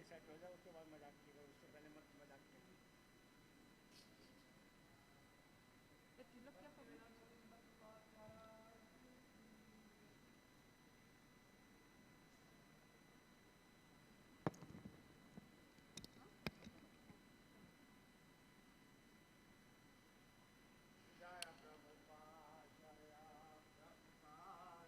Set हो जाए उसके बाद मजाक कीजिएगा, उससे पहले मत मजाक कीजिए। तिलक क्या कर जय प्रभुपाद जय Prabhupada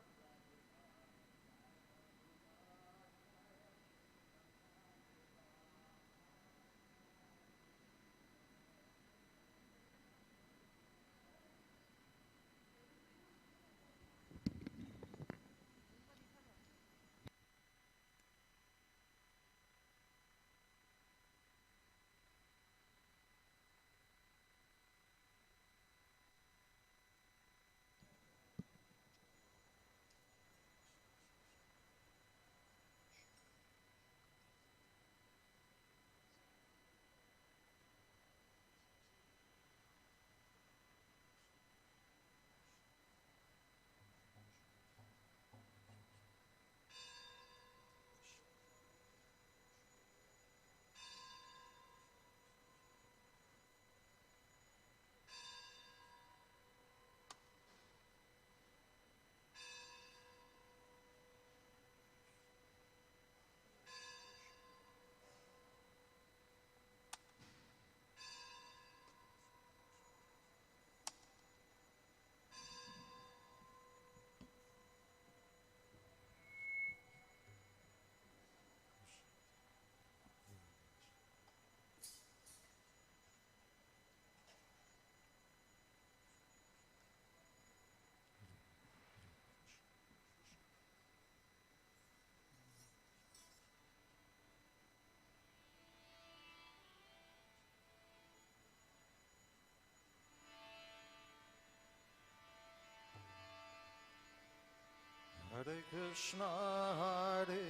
Hare Krishna, Hare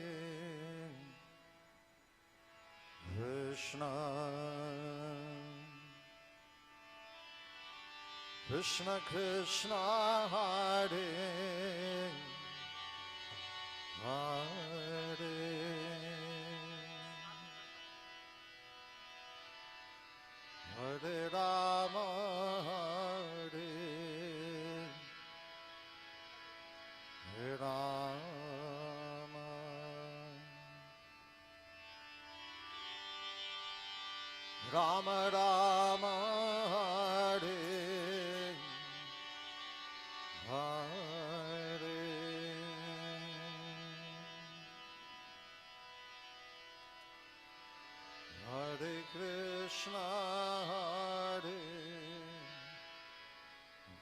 Krishna, Krishna Krishna, Hare Hare, Hare Rama, Hare Rama, Rama Rama, Hare Hare, Hare Krishna, Hare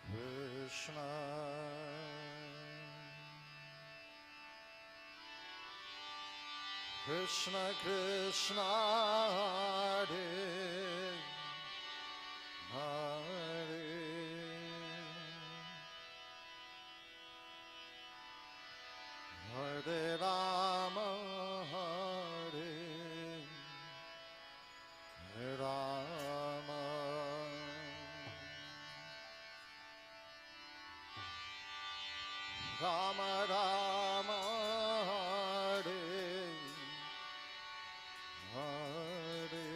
Krishna, Krishna Krishna, Hare Hare, Hare Rama, Hare Rama, Rama Rama, Hare Hare,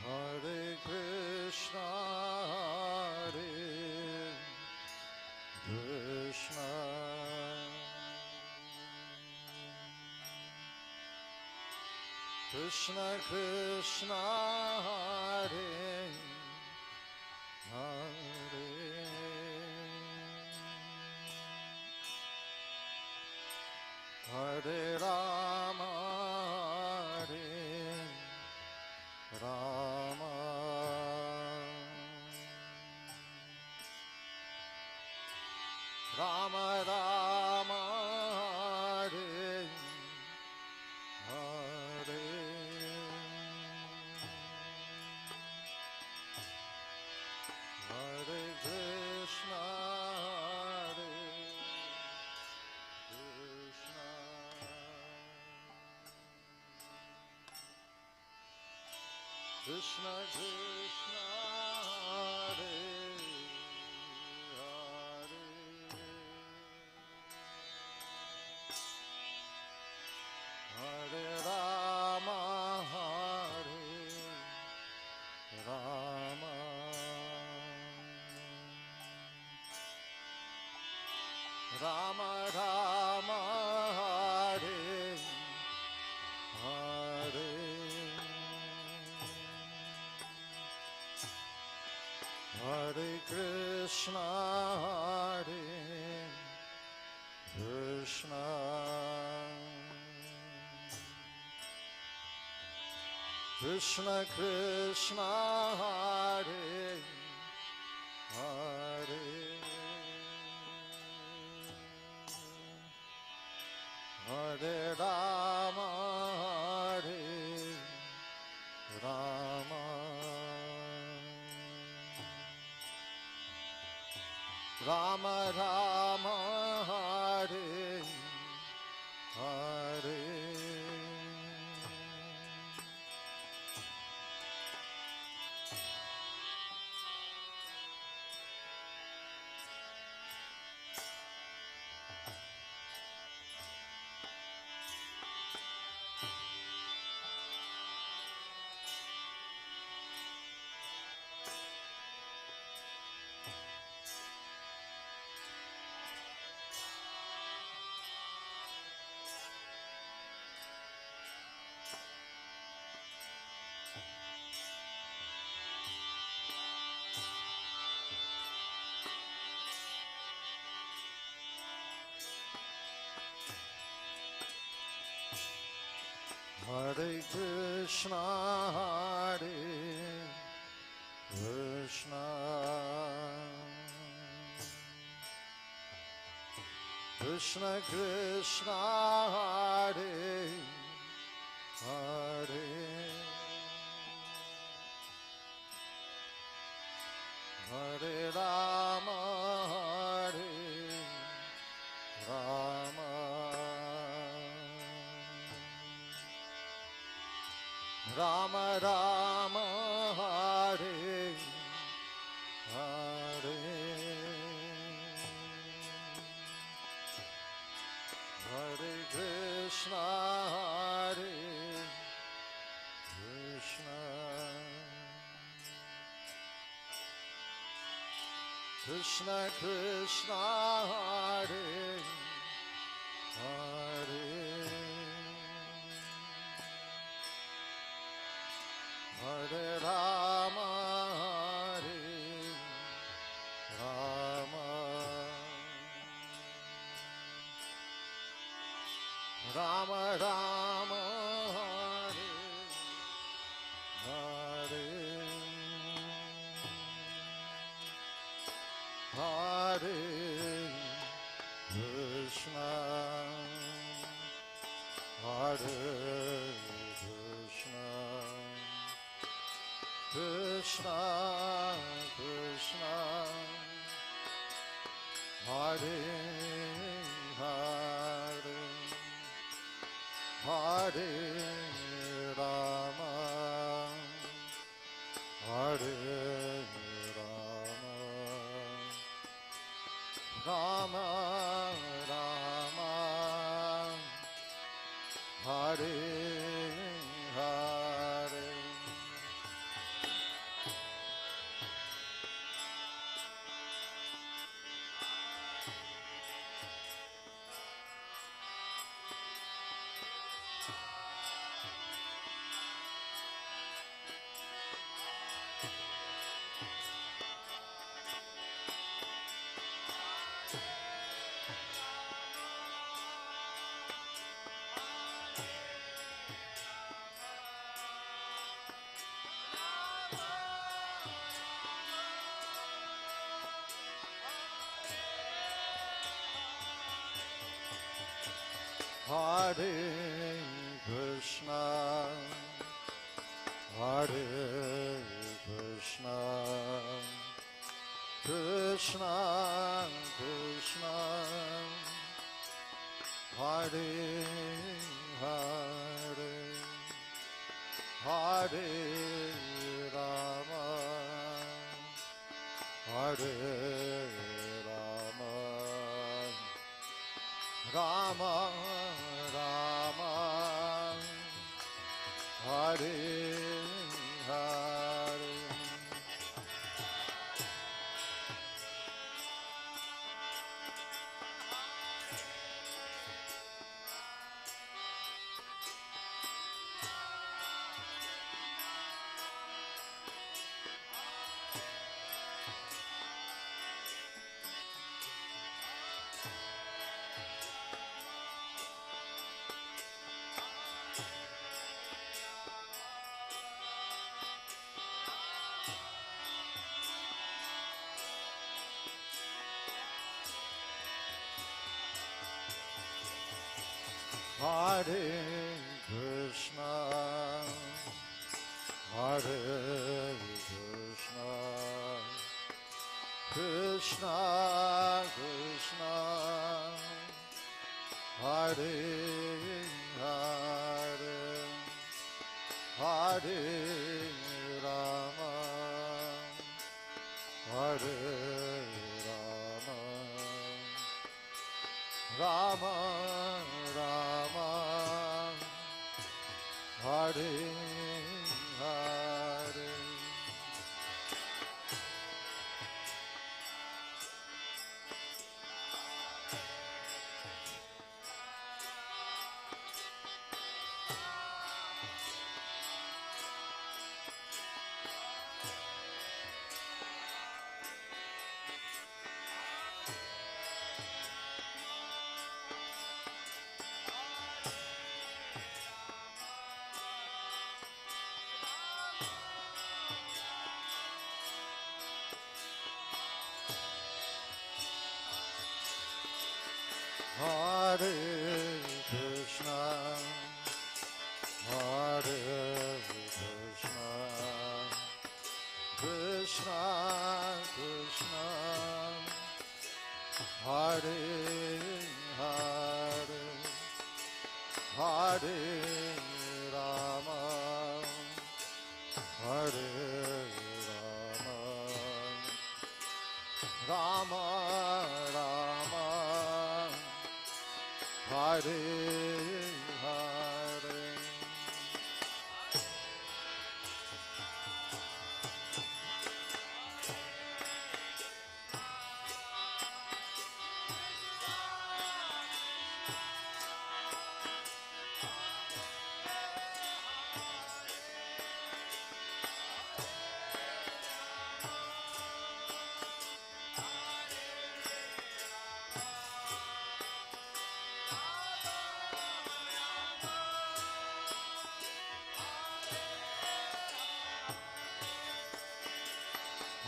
Hare Krishna, Hare Krishna, Krishna Krishna, Hare Hare, Hare Rama, Hare Rama, Rama Rama, Hare Hare, Hare Krishna, Hare Krishna, Krishna Krishna, Hare Hare, Rama Rama Hare Hare Hare Krishna Hare Krishna Krishna Krishna Hare Hare Hare Rama Hare Rama Rama Rama Hare Hare Hare Krishna, Hare Krishna, Krishna Krishna, Hare Hare, Hare Rama, Hare Rama, Rama Rama, Hare Hare, Hare Krishna, Hare Krishna, Krishna Krishna, Hare Hare, Hare Rama, Hare Rama, Rama Rama, Hare Hare, Hare Krishna, Hare Krishna, Krishna Krishna, Hare Hare, Hare Rama, Hare Rama, Rama Rama, Hare Hare, Hare Krishna, Hare Krishna, Krishna Krishna, Hare Hare, Hare Rama, Hare Rama, Rama Rama, Hare Hare, Hare Krishna, Hare Krishna, Krishna Krishna, Hare Hare, Hare Rama, Hare Rama, Rama Rama, Hare Hare. Hare Krishna, Hare Krishna, Krishna Krishna, Hare Hare, Hare Rama, Hare Rama, Rama Rama, Hare Hare.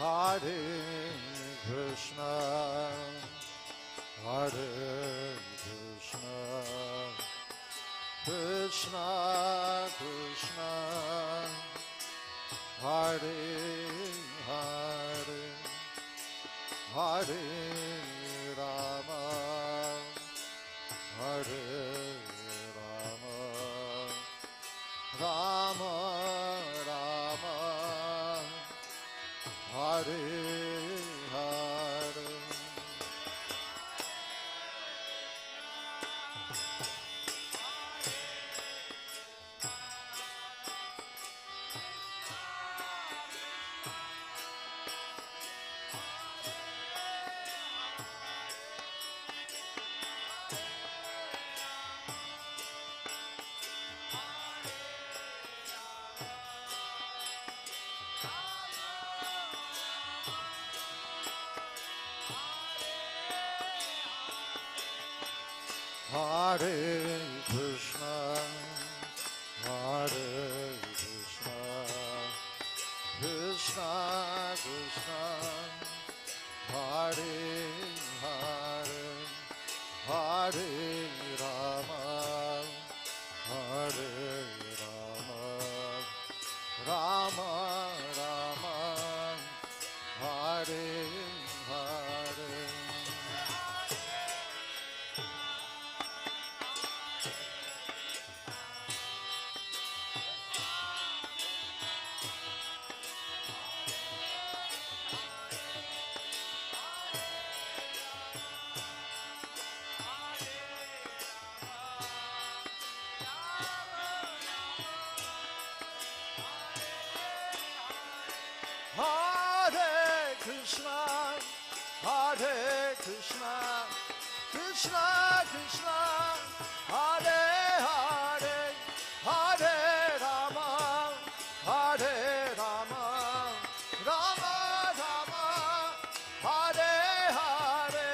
Hare Krishna, Hare Krishna, Krishna Krishna, Hare Hare, Hare Rama, Hare Rama, Rama Rama, Hare Hare. Hare Krishna, Hare Krishna, Krishna Krishna, Hare Hare, Hare Rama, Hare Rama, Rama Rama, Hare Hare. Hare Krishna, Hare Krishna, Krishna Krishna, Hare Hare, Hare Rama, Hare Rama, Rama Rama, Hare Hare.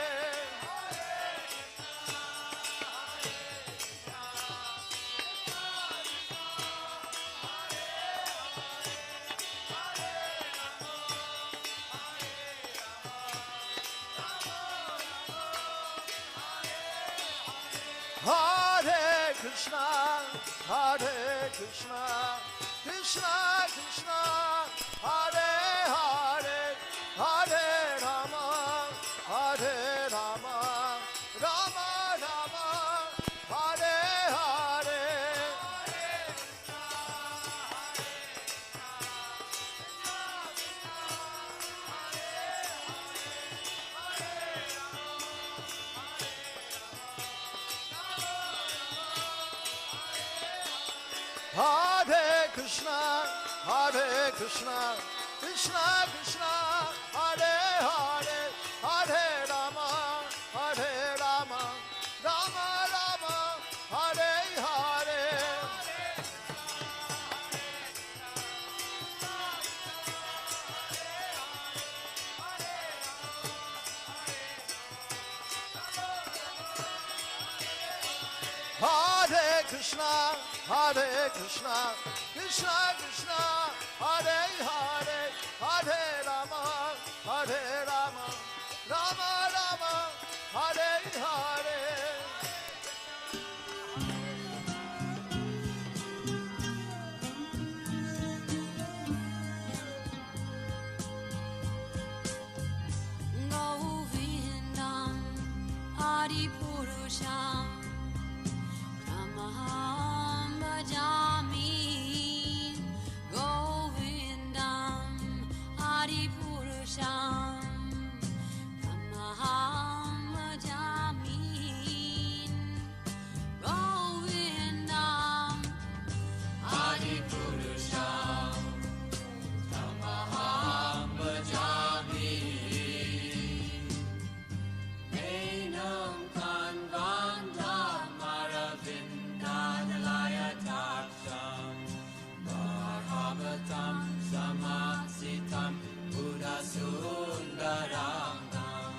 Krishna, Hare Krishna, Krishna Krishna, Hare Hare, Hare Rama, Hare Rama, Rama Rama, Hare Hare. Hare Krishna, Hare Krishna, Krishna Krishna, Hare Hare, Hare Rama, Hare Rama, Rama Rama, Hare Hare. Hare Krishna, Hare Krishna, Krishna Krishna, Hare Hare, Hare Rama, Hare Rama, Rama Rama, Hare Hare. Govindam Adipurusham Tamaham Bhajami. Govindam Adipurusham Tamaham Bhajami. Govindam Adipurusham Tamaham Bhajami. Enam Kanvandam Aravindadalaya Taksham Bhagavatam Samasitam Buddhasundarangam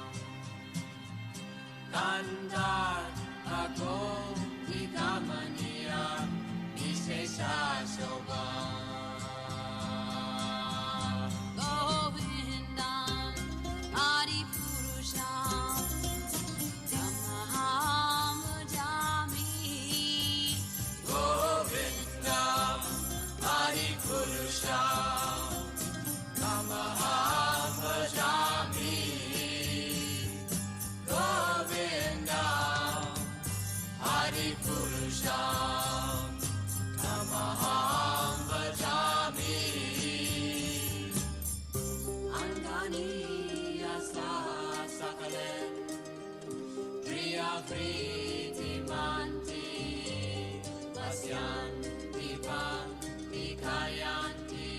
Kandar Agom Vikamaniya Vishesha Shobham. Govindam Adipurusham Tamaham Bhajami. Govindam Adipurusham Tamaham Bhajami. Govindam Adipurusham Tamaham Bhajami. Angani Yasa Sakalen Priya Priti Manti Vasyan Dipan Dikayanti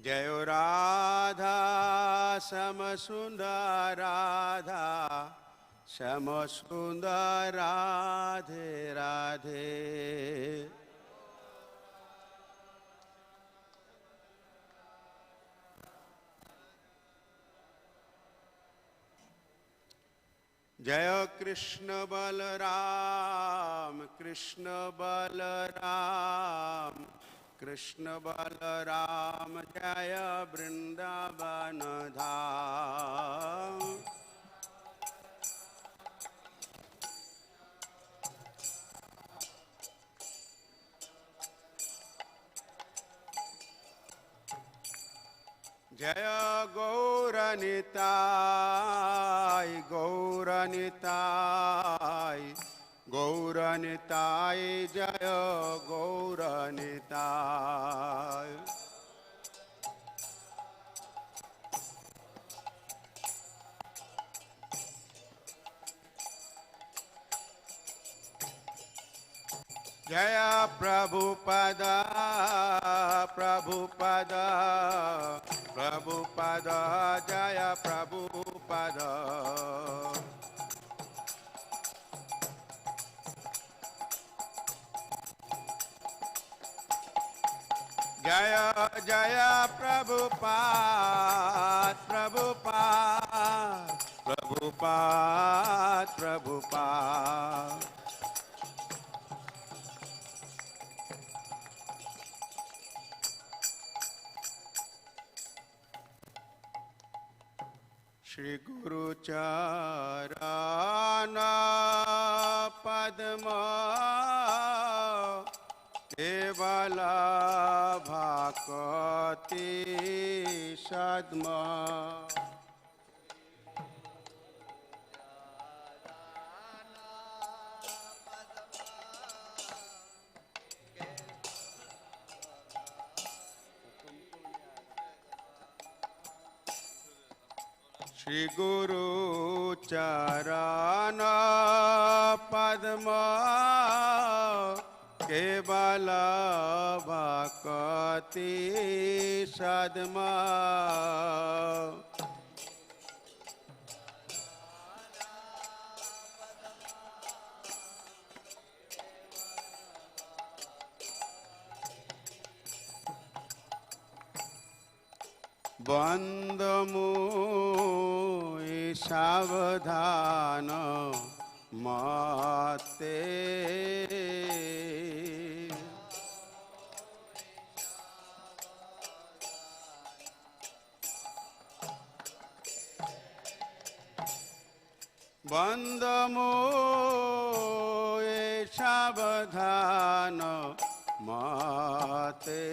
जय राधा श्याम सुंदर राधा श्याम सुंदर राधे राधे। जय कृष्ण बलराम कृष्ण बलराम कृष्ण बलराम जय वृंदावन धाम। जय गौरनिताय गौरनिताय गौरनिताय जय गौरनिताय। जय प्रभुपद प्रभुपद प्रभुपद जय प्रभुपद। जय जय प्रभुपाद प्रभुपाद प्रभुपाद प्रभुपाद। श्री गुरु चरण पद्म केवल भक्ति सद्म। श्री गुरु चरण पद्म केवल भक्ति सद्म। बंद मुई सावधान माते बंद मुई सावधान माते।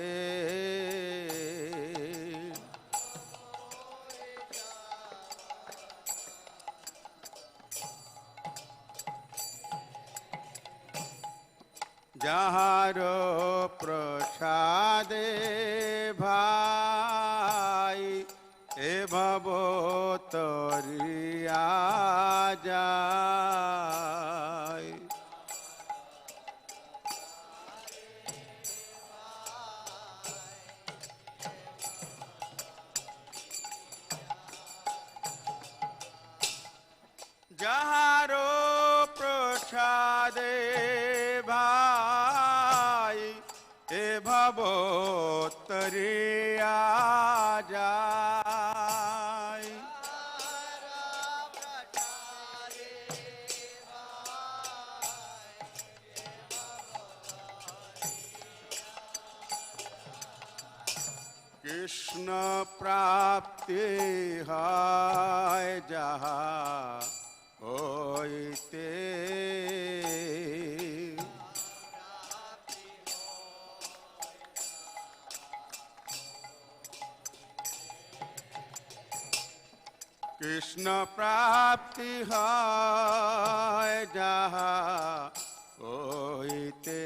जहारो प्रसादे भाई ए भवो तरिया जाय। जहारो प्रसादे भाई ए भवोत्तरिया जाय। कृष्ण प्राप्ति है जहाँ होइते कृष्ण प्राप्ति है जहाँ होइते।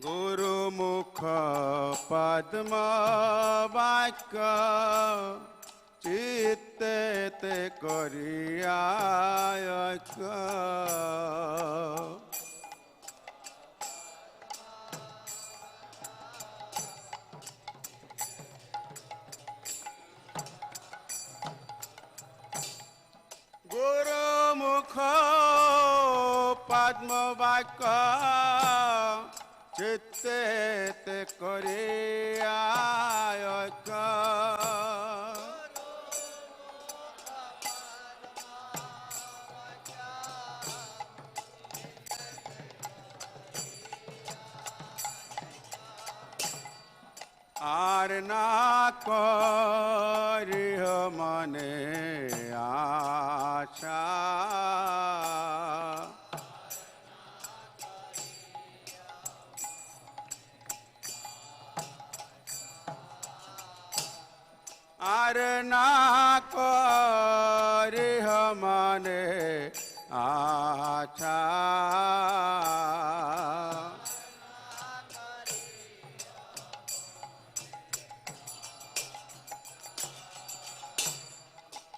गुरुमुख पद्म वाक्य চিত্তে তে করিয়া ঐক্য। গুরু মুখ পদ্ম বাক্য চিত্তে তে করিয়া ঐক্য। আর না করিহ মনে আশা, আর না করিহ মনে আশা।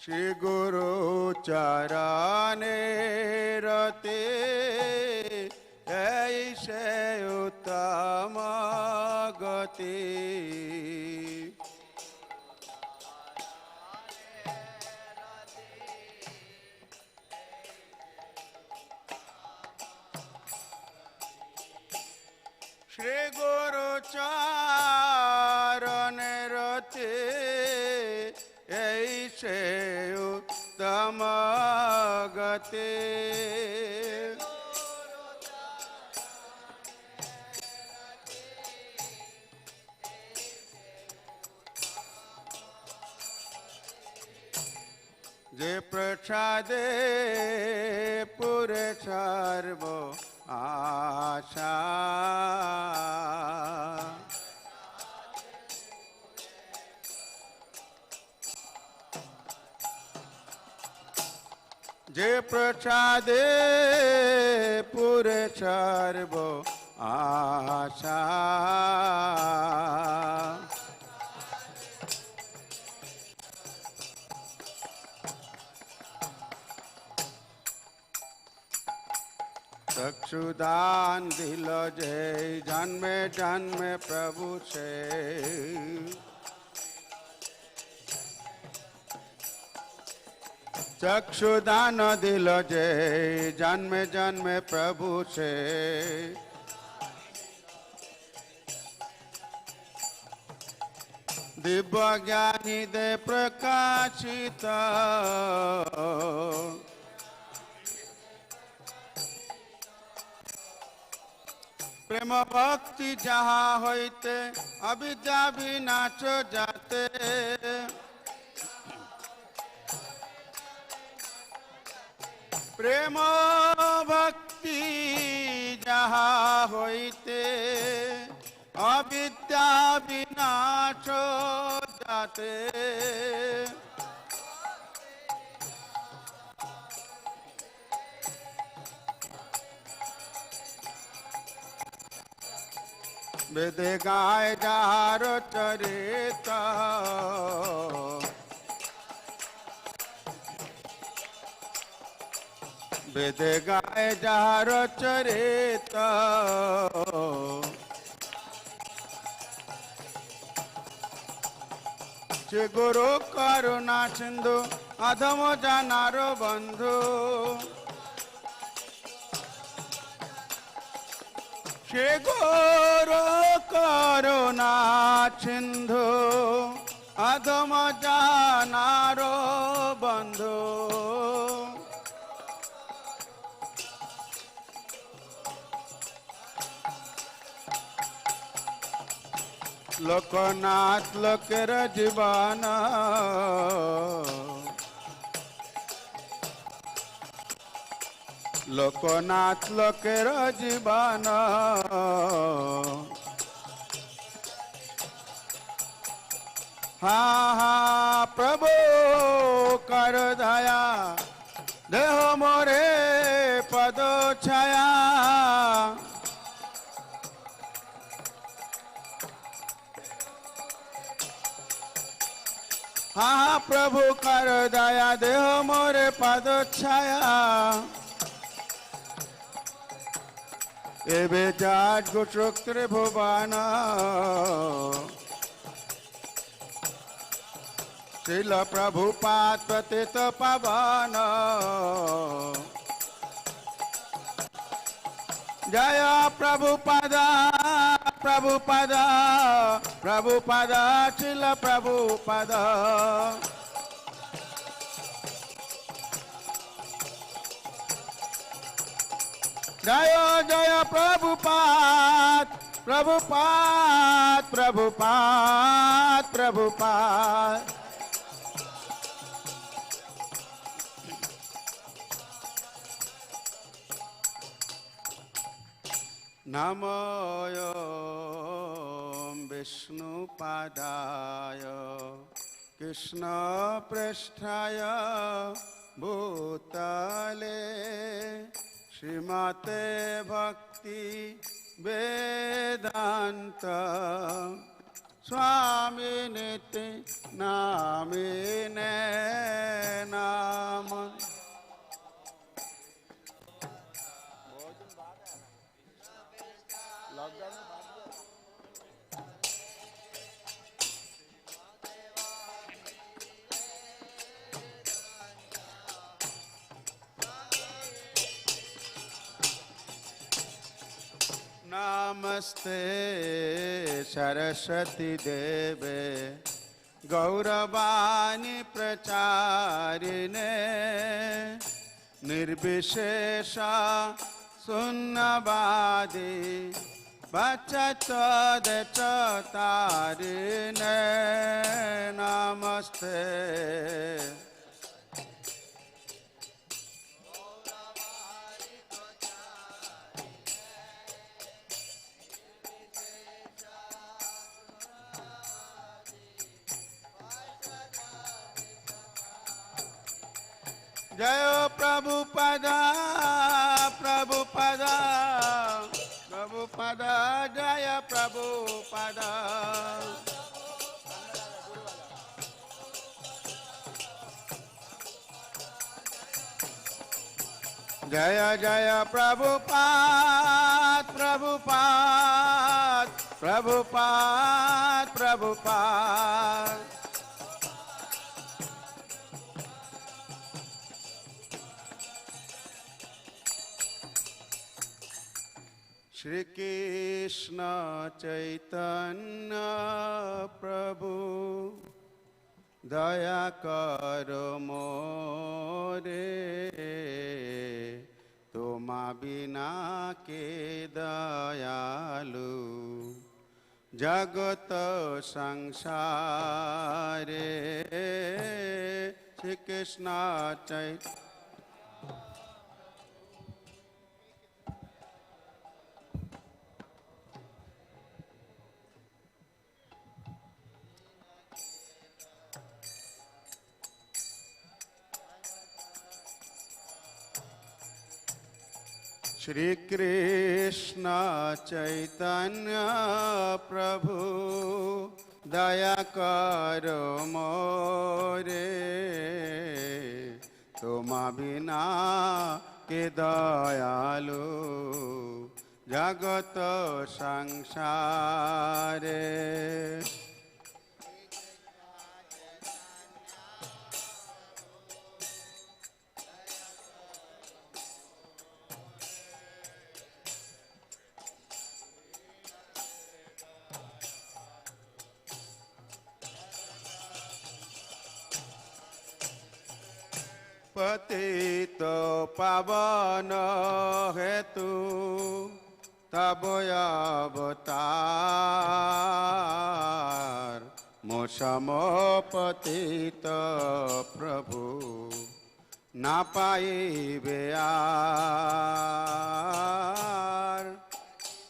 শ্রী গুরু চরণে রতে এই সে উত্তম গতি। শ্রী গুরু চরণে রতে এই সে উত্তম গতি। যে প্রসাদে পুরে সর্ব আশা, যে প্রসাদে পুরে সর্ব আশা। चक्षुदान दिल जय जन्मे जन्मे प्रभु से, चक्षुदान दिल जय जन्मे जन्मे प्रभु से। दिव्य ज्ञानी दे प्रकाशित, प्रेम भक्ति जहाँ होते अविद्या विनाश जाते। प्रेम भक्ति जहाँ होते अविद्या विनाश जाते। वेद गाय जार चरित, वेद गाय जार चरित। श्री गुरु करुणा सिंधु अधम जनार बंधु, श्री गुरु करुणा सिंधु अधम जनार बंधु। लोकनाथ लोकेर जीवन, लोकनाथ लोकेर जीवन। हाँ हाँ प्रभु कर दया, देह मोरे पद छाया। हाँ प्रभु कर दया देह मोरे पद छाया एबे जाट गुट्रुक त्रिभुवन श्रील प्रभुपाद पतित पावन जय प्रभुपदा प्रभुपदा प्रभुपदा श्रील प्रभुपदा जय जय प्रभुपाद प्रभुपाद प्रभुपाद प्रभुपाद नमो विष्णुपादाय कृष्णपृष्ठाय भूतले श्रीमते भक्ति वेदांत स्वामिनिति नामिने नाम नमस्ते सरस्वती देवे गौरवाणी प्रचारिणे निर्विशेष शून्यवादी बचतारिणे नमस्ते जय प्रभुपदा प्रभुपदा प्रभुपदा जय प्रभुपदा जय जय प्रभुपाद प्रभुपाद प्रभुपाद प्रभुपाद श्री कृष्ण चैतन्य प्रभु दया करो मोरे तुम बिना के दयालु जगत संसारे श्री कृष्ण चैतन्य श्री कृष्ण चैतन्य प्रभु दया करो मोरे तुम बिना के दयालु जगत संसारे पतित पावन हेतु तब अवतार मोसम पतित प्रभु ना पाइबे आर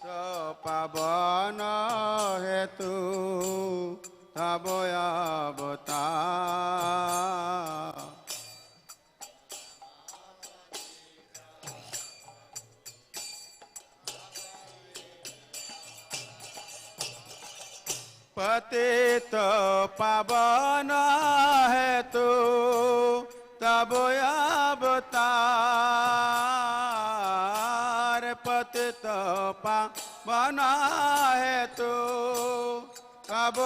तो पावन हेतु तब अवतार पतित पतित पावन है तू तब अवतार पतित पावन है तू तब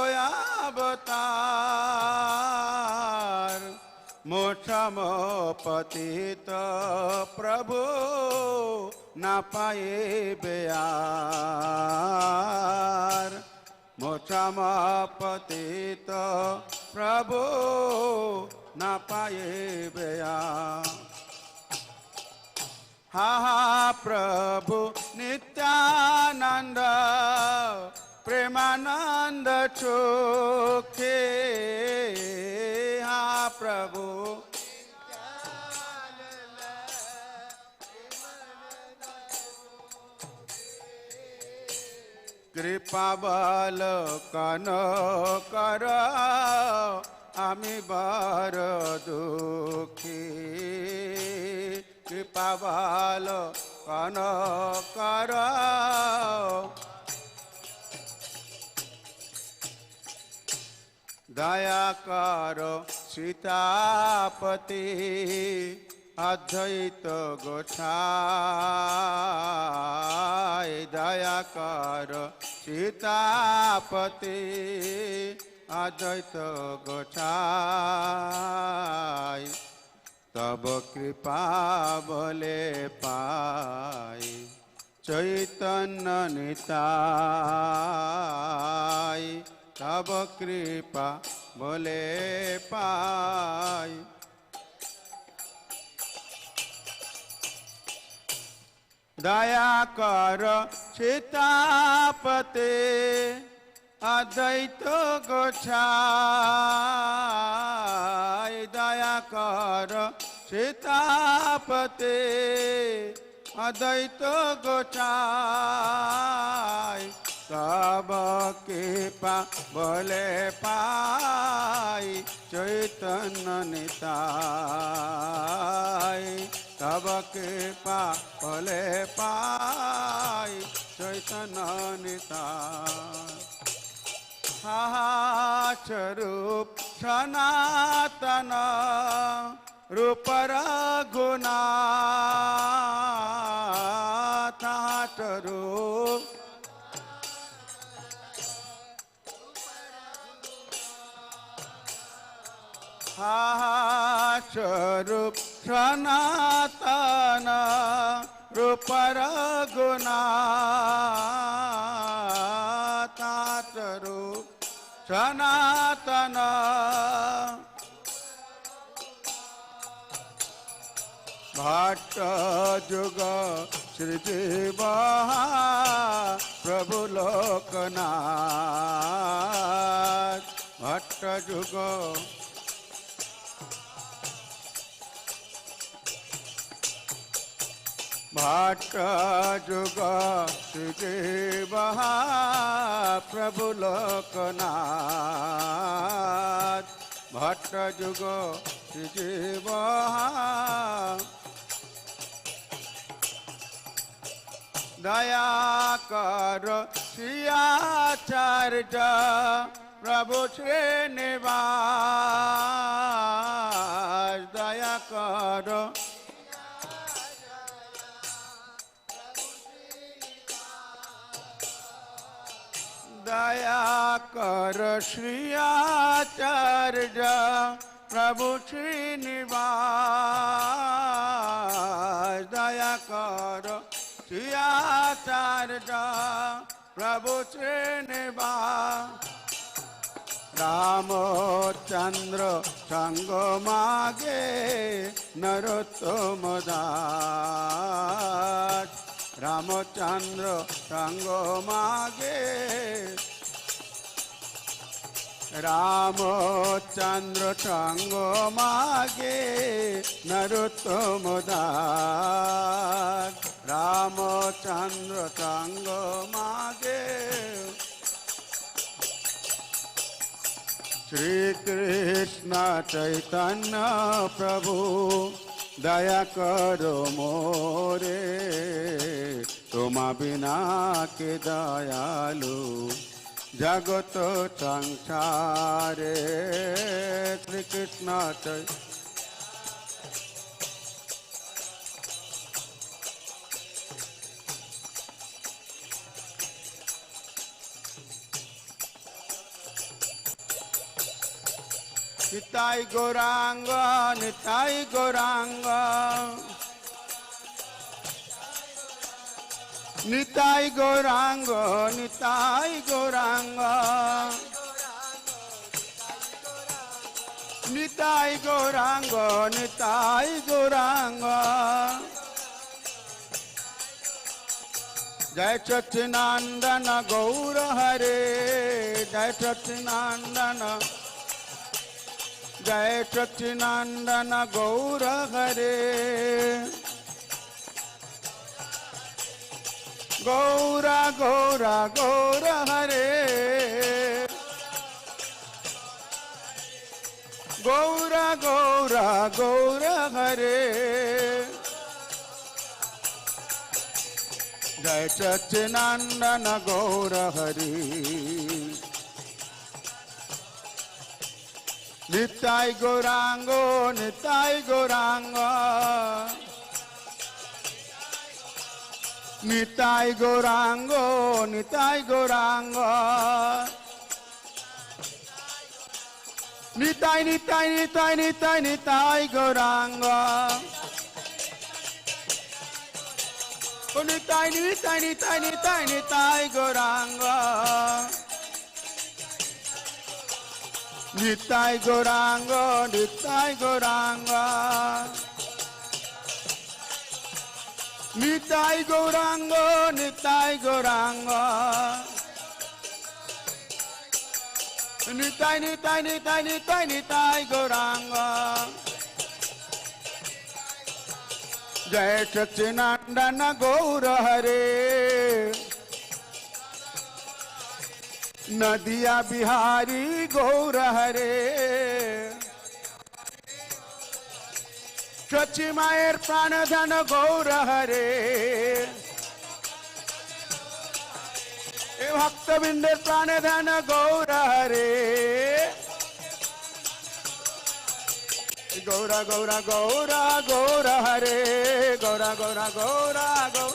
अवतार मोक्षम पतित प्रभु न पाए बेयार मोक्षम पतित प्रभु न पाए बेयार हा प्रभु नित्यानंद प्रेमानंद चोखे हा प्रभु कृपा बल कन कर आमी बर दुखी कृपा बल कन कर दया करो सीतापति अद्वैत गोसाई दया करो सीतापति अद्वैत गोसाई तब कृपा बोले पाई चैतन्य निताई तब कृपा बोले पाई दया कर सीतापते अद्वैत गोसाई दया कर सीतापते अद्वैत गोसाई तब कृपा बोले पाई चैतन्य निताई तब कृपा बोले पाई चैतन्य निताई स्वरूप सनातन रूप रघुनाथ स्वरूप स्वरूप सनातन रूप रघुनाथ स्वरूप सनातन भट्ट जुग श्रीजीव प्रभु लोकनाथ भट्ट जुग भट्ट जुग श्रीजीव प्रभु लोकनाथ भट्ट जुग श्रीजीव दया कर श्रीआचार्य प्रभु श्रीनिवास दया कर दया कर श्री आचार्य प्रभु श्रीनिवास दया कर श्री आचार्य प्रभु श्रीनिवास रामचंद्र संग मागे नरोत्तम दास रामचंद्र संग मागे रामचंद्र संग मागे नरोत्तम दास रामचंद्र संग मागे श्री कृष्ण चैतन्य प्रभु दया करो मोरे तुम बिना के दयालु जगत संसारे श्री कृष्ण चैतन्य निताई गौरांग निताई गौरांग निताई गौरांग निताई गौरांग निताई गौरांग निताई गौरांग जय सच्चिदानंद गौर हरे जय सच्चिदानंद जय सच्चिदानंद गौर हरे गौरा गौरा गौर हरे गौरा गौरा गौर हरे जय सच्चिदानंद गौर हरि निताई गौरांगो निताई गौरांगो निताई गौरांगो निताई गौरांगो निताई निताई निताई निताई निताई गौरांगो निताई निताई निताई निताई निताई गौरांगो निताई गौरांगो निताई गौरांगो निताई गौरांगो निताई गौरांगो निताई निताई निताई निताई निताई गौरांगो जय सच्चिदानंद गौर हरे नदिया बिहारी गौर हरे सची मायर प्राणधन गौर हरे भक्त बिंदे प्राणधन गौर हरे गौरा गौरा गौरा गौर हरे गौरा गौरा गौरा गौ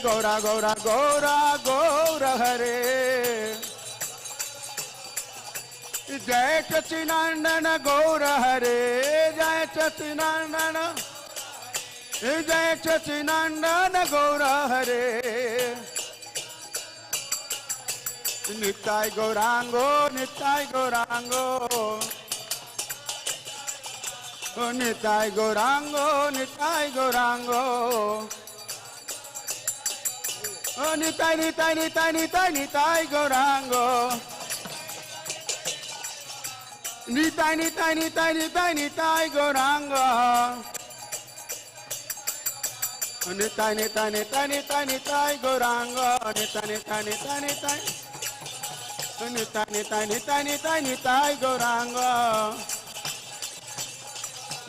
गौरा गौरा गौरा गौर हरे जय सच्चिदानंद गौर हरे जय सच्चिदानंद जय सच्चिदानंद गौर हरे निताई गौरांगो निताई गौरांगो निताई गौरांगो निताई गौरांगो निताई निताई निताई निताई निताई गौरांगो निताई निताई निताई निताई निताई गौरांगो निताई निताई निताई निताई निताई गौरांगो निताई निताई निताई निताई निताई निताई निताई निताई निताई गौरांगो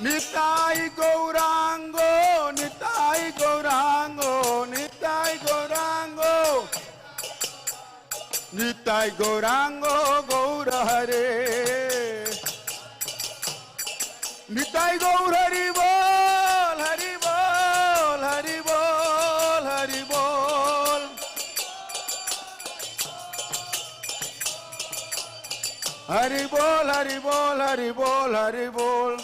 निताई गौरांगो निताई गौरांगो निताई गौरांगो निताई गौरांगो गौर हरे निताई गौर हरि बोल हरि बोल हरि बोल हरि बोल हरि बोल हरि बोल हरि बोल हरि बोल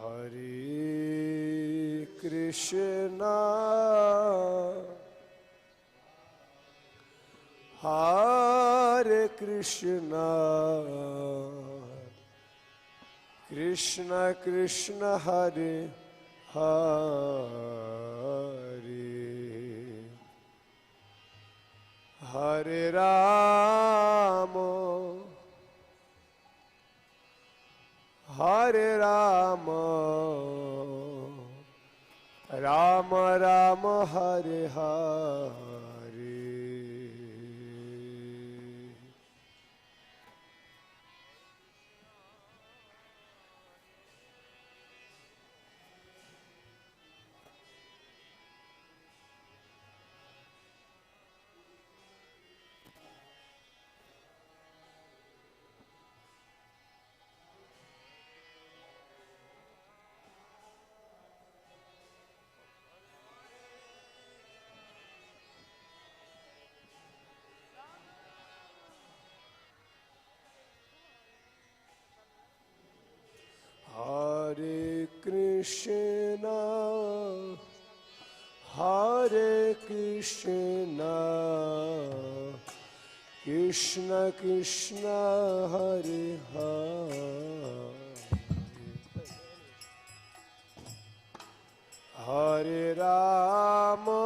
Hare Krishna Hare Krishna Krishna Krishna Hare Hare Hare Rama Hare Rama Rama Rama Hare Hare Krishna, Hare Krishna, Krishna Krishna, Hare Hare, Hare Rama,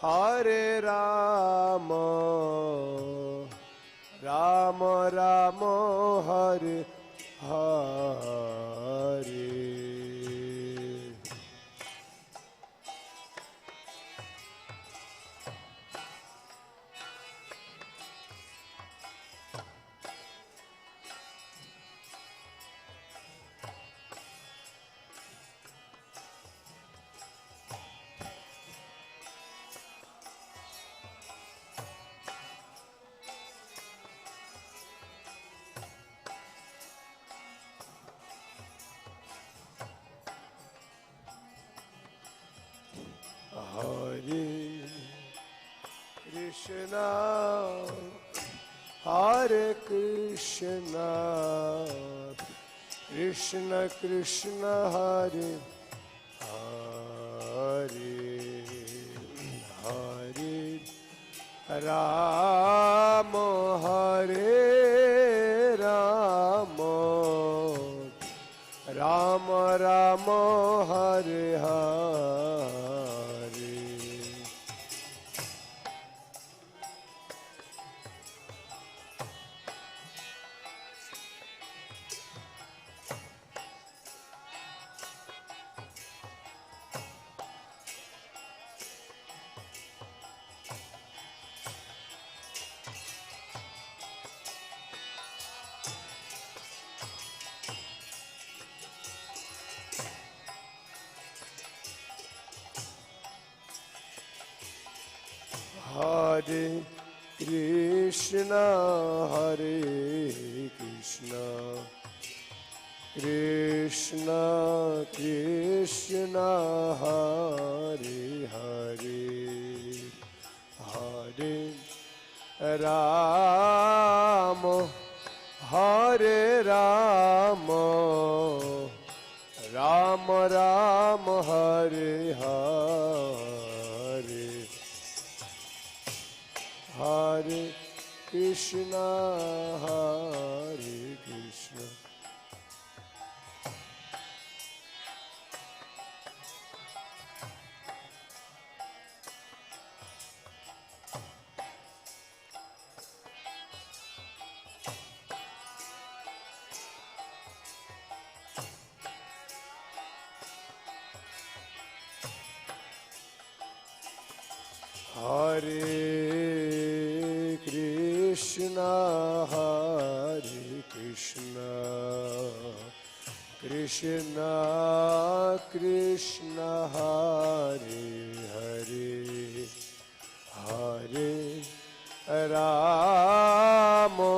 Hare Rama, Rama Rama, Hare Hare. Hare Krishna, Hare Krishna, Krishna Krishna, Hare Hare, Hare Rama, Hare Rama, Rama Rama, Hare Hare. Hare Krishna, Hare Krishna, Krishna Krishna, Hare Hare, Hare Rama, Hare Rama, Rama Rama, Hare Hare, Hare Krishna, Hare Krishna. Hare Krishna, Hare Krishna, Krishna Krishna, Hare Hare, Hare Rama,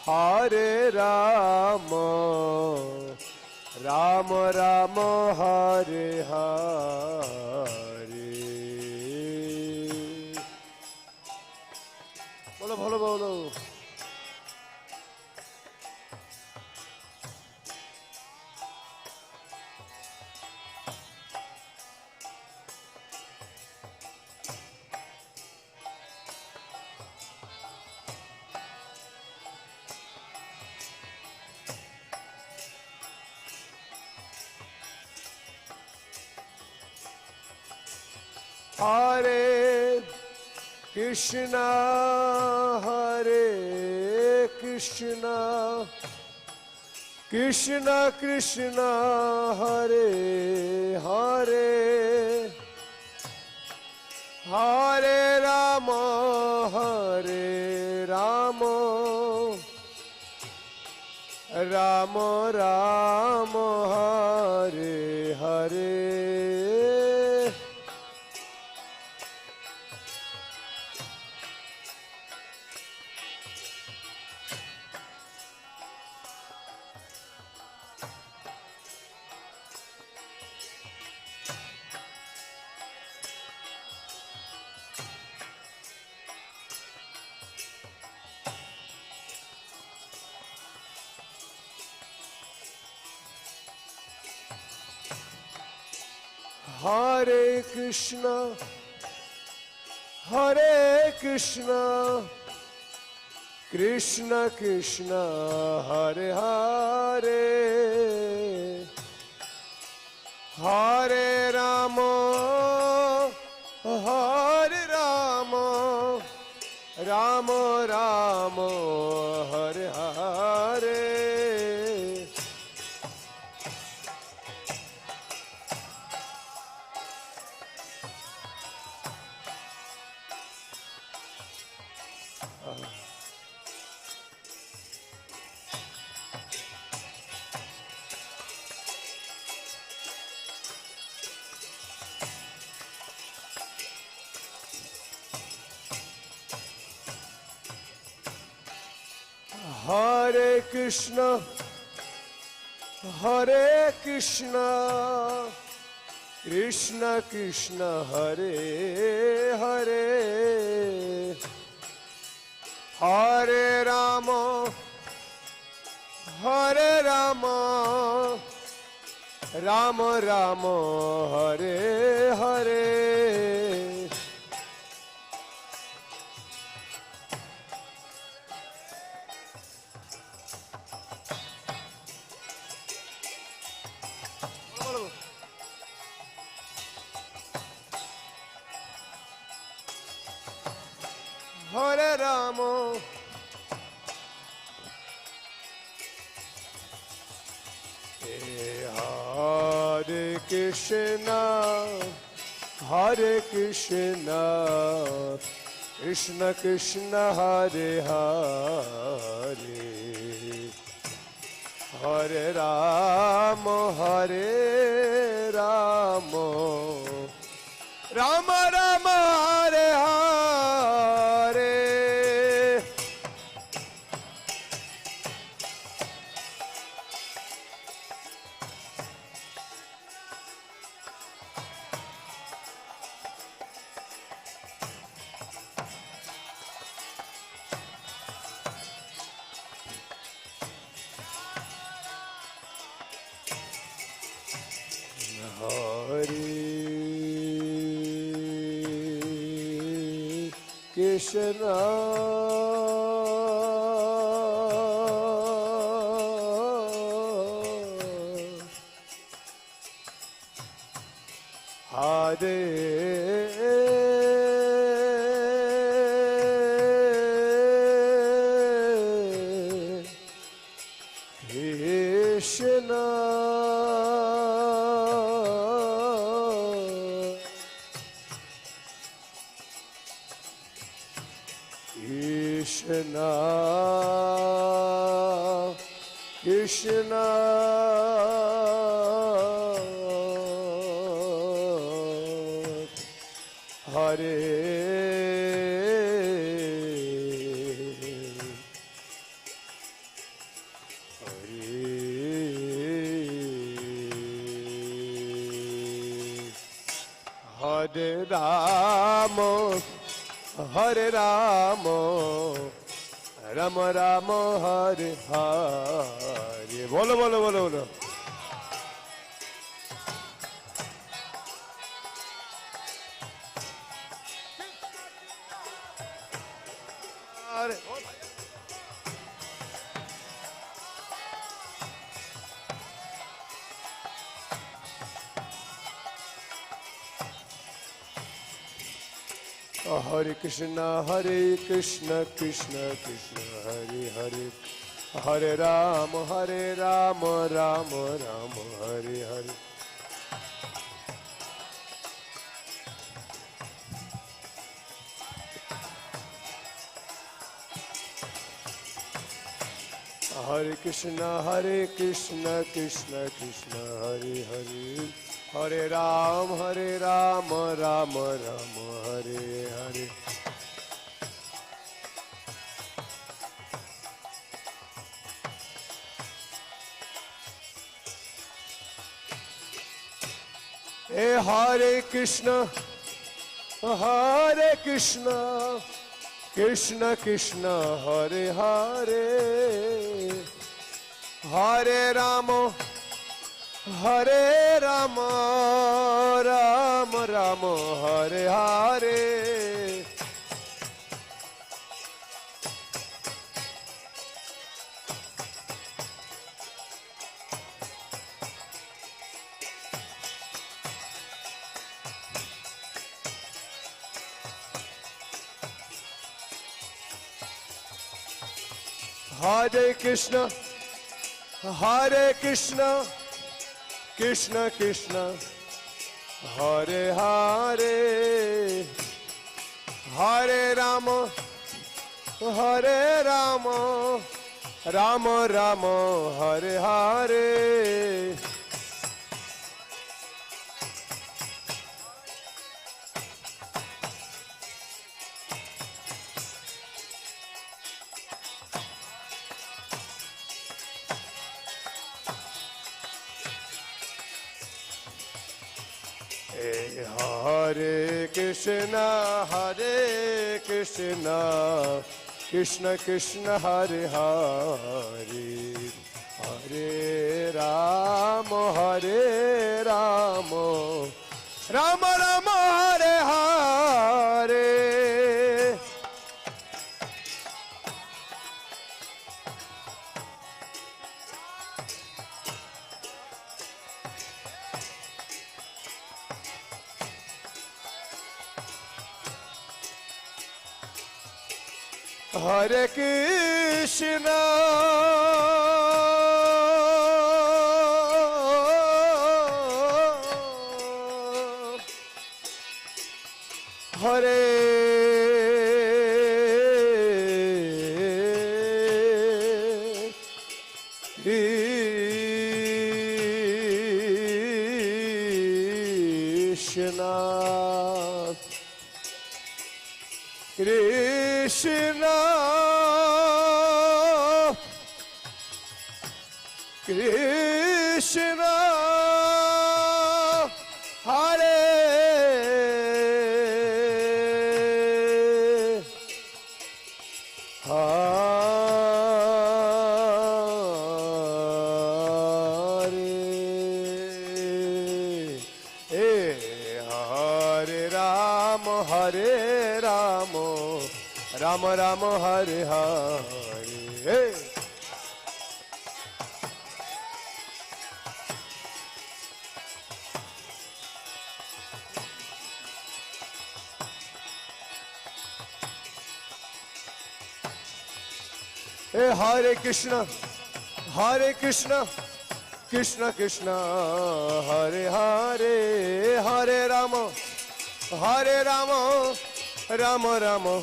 Hare Rama, Rama Rama, Hare Hare. Bolo bolo bolo. Hare Krishna, Hare Krishna, Krishna Krishna, Hare Hare, Hare Rama, Hare Rama, Rama Rama, Hare Hare. Hare Krishna, Hare Krishna, Krishna Krishna, Hare Hare, Hare Rama, Hare Rama, Rama Rama, Hare Hare. Hare Krishna, Hare Krishna, Krishna Krishna, Hare Hare, Hare Rama, Hare Rama, Rama Rama, Hare Hare. Hare Rama, Hare Krishna, Hare Krishna, Krishna Krishna, Hare Hare, Hare Rama, Hare Rama, Rama Rama, Hare Hare. Krishna, Hare Krishna, Krishna, Krishna, Hare Hare Rama, Hare Rama, Rama Rama, Hare Hare. Bolo, bolo, bolo, bolo. Hare. Hare Krishna, Hare Krishna, Krishna Krishna, Hare Hare, Hare Rama, Hare Rama, Rama Rama, Hare Hare. Hare Krishna, Hare Krishna, Krishna Krishna, Hare Hare, Hare Ram, Rama Rama, Hare Hare. Hare Krishna, Hare Krishna, Krishna Krishna, Hare Hare, Hare Rama, Hare Rama, Hare Hare. Hare Krishna, Hare Krishna, Krishna Krishna, Hare Hare, Hare Rama, Hare Rama, Rama Rama, Hare Hare. Hare Krishna, Hare Krishna, Krishna Krishna, Hare Hare, Hare Rama, Hare Rama, Rama Rama, Hare Hare. Hare Krishna, Hare Krishna, Krishna, Krishna, Hare Hare Rama, Rama Rama, Hare Hare. Hare Krishna, Hare Krishna, Krishna Krishna, Hare Hare, Hare Rama, Hare Rama, Rama Rama,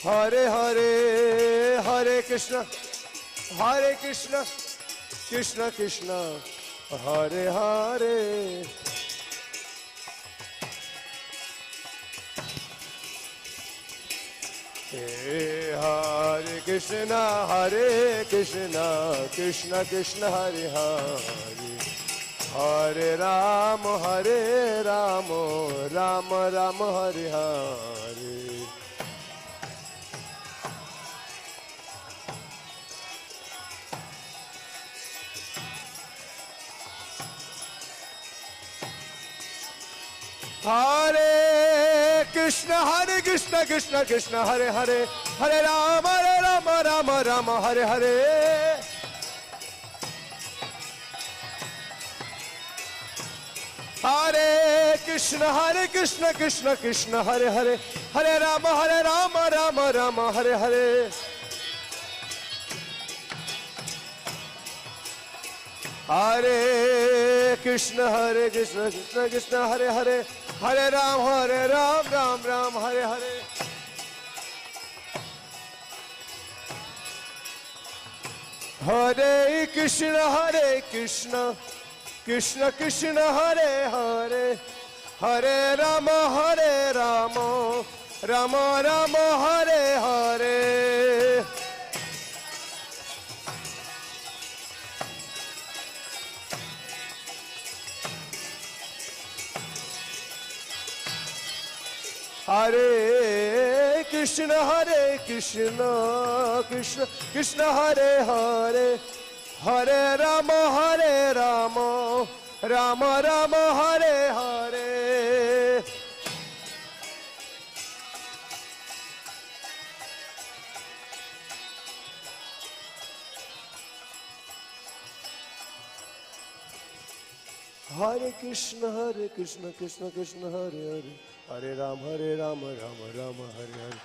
Hare Hare, Hare Krishna, Krishna Krishna, Hare Hare. Hare Krishna, Krishna Krishna, Hare Hare, Hare Rama, Rama Rama, Hare Hare. Hare Krishna, Krishna Krishna, Hare Hare, Hare Rama, Rama Rama, Hare Hare. Hare Krishna, Krishna Krishna, Hare Hare, Hare Rama, Rama Rama, Hare Hare. Hare Krishna, Krishna Krishna, Hare Hare, Hare Ram, Ram Ram, Hare Hare. Hare Krishna, Krishna Krishna, Hare Hare, Hare Rama, Rama Rama, Hare Hare. Hare Krishna, Krishna Krishna, Hare Hare, Hare Rama, Rama Rama, Hare Hare. Hare Krishna Krishna Krishna Hare Hare, Hare Ram Ram Ram Hare Hare.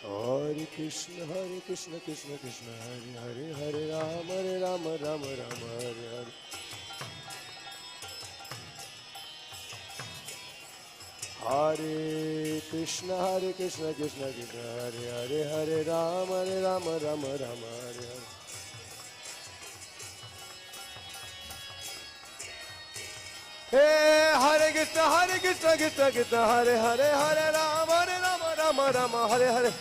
Hare Krishna Krishna Krishna Hare Hare, Hare Ram Ram Ram Hare Hare. Hare Krishna Krishna Krishna Hare Hare, Hare Ram Ram Ram Hare Hare. Hey, Hare Krishna Krishna Krishna Hare Hare, Hare Ram Ram Ram Hare Hare.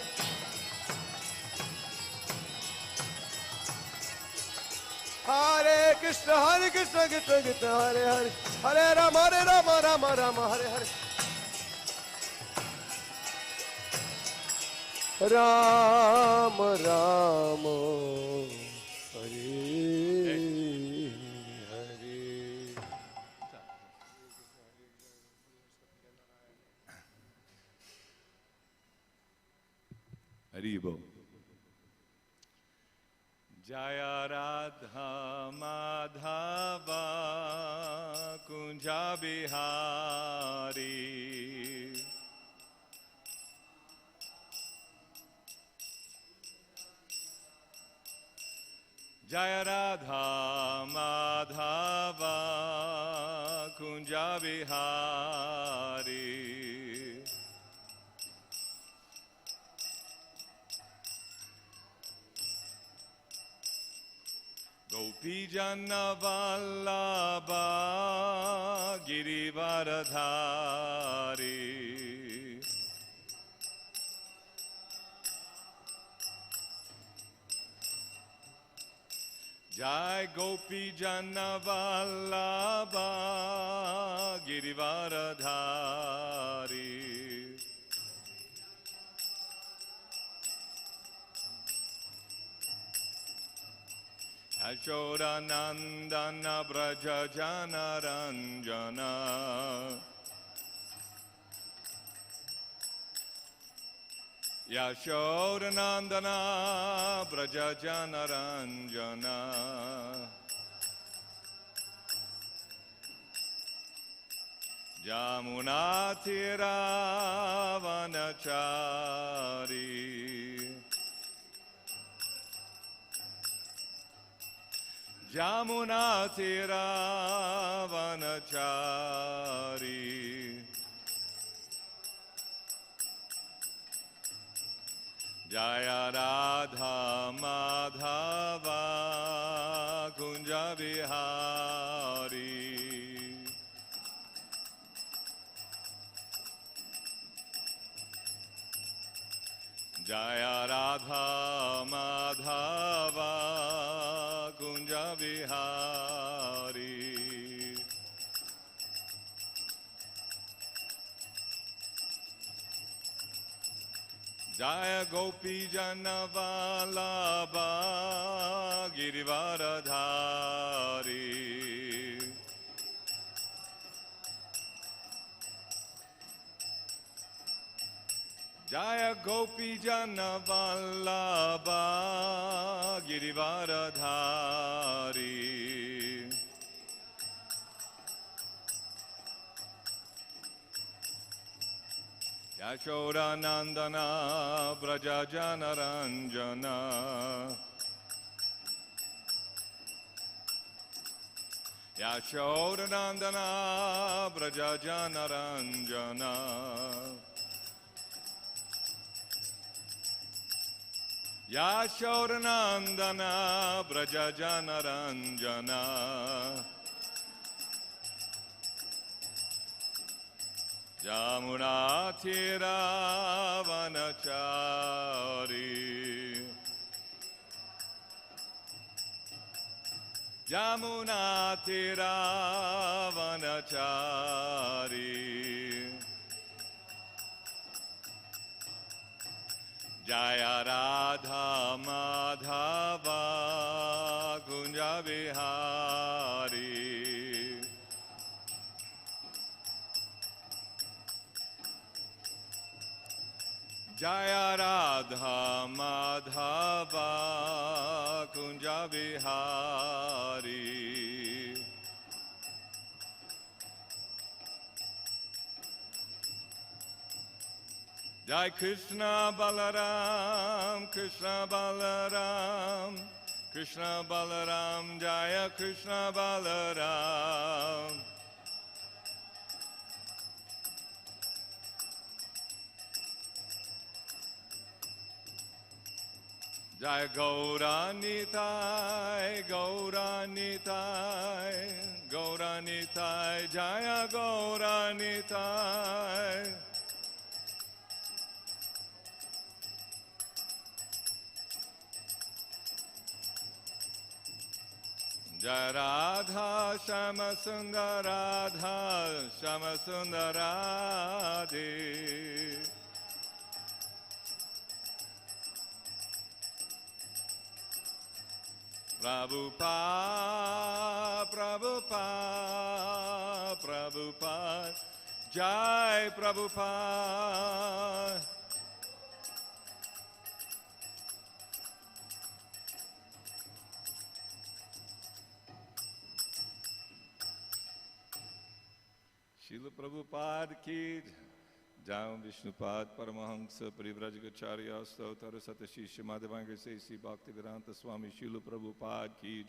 Hare Krishna Krishna Krishna Hare Hare, Hare Ram Ram Hare Hare. Ram Ram Hare Hare. Haribo. Jaya Radha Madhava Kunja Bihari. Jaya Radha Madhava Kunja Bihari. Gopi Jana Vallabha Girivaradhari. Jai Gopi Jana Vallabha Girivaradhari. Yashoda Nandana Braja Jana Ranjana. Yashoda Nandana Braja Jana Ranjana. Jamuna Tira Vanachari. Jamuna Tira Vanachari. Jaya Radha Madhava Kunja Bihari. Jaya Radha Madhava Kunja Bihari. Jaya Gopi Jana Vallabha Girivaradhari. Jaya Gopi Jana Vallabha Girivaradhari. Yashoda Nandana Braja Jana Ranjana. Yashoda Nandana Braja Jana Ranjana. Yashoda Nandana Braja Jana Ranjana. Jamuna Tira Vanachari. Jamuna Tira Vanachari. Jaya Radha Madhava Kunja Bihari. Jaya Radha Madhava Kunja Vihari. Jai Krishna Balaram, Krishna Balaram, Krishna Balaram, Jaya Krishna Balaram. Jai Gauranitai, Gauranitai, Gauranitai, Jaya Gauranitai. Jai Radha Shama Sundaradha Shama Sundaradi. Prabhupada, Prabhupada, Prabhupada, Jai Prabhupada. Srila Prabhupada ki Jai Vishnupad Paramahamsa Parivrajagacharya Stotara Satashisha Madhavanga Sesi Bhaktivedanta Swami Srila Prabhupada ki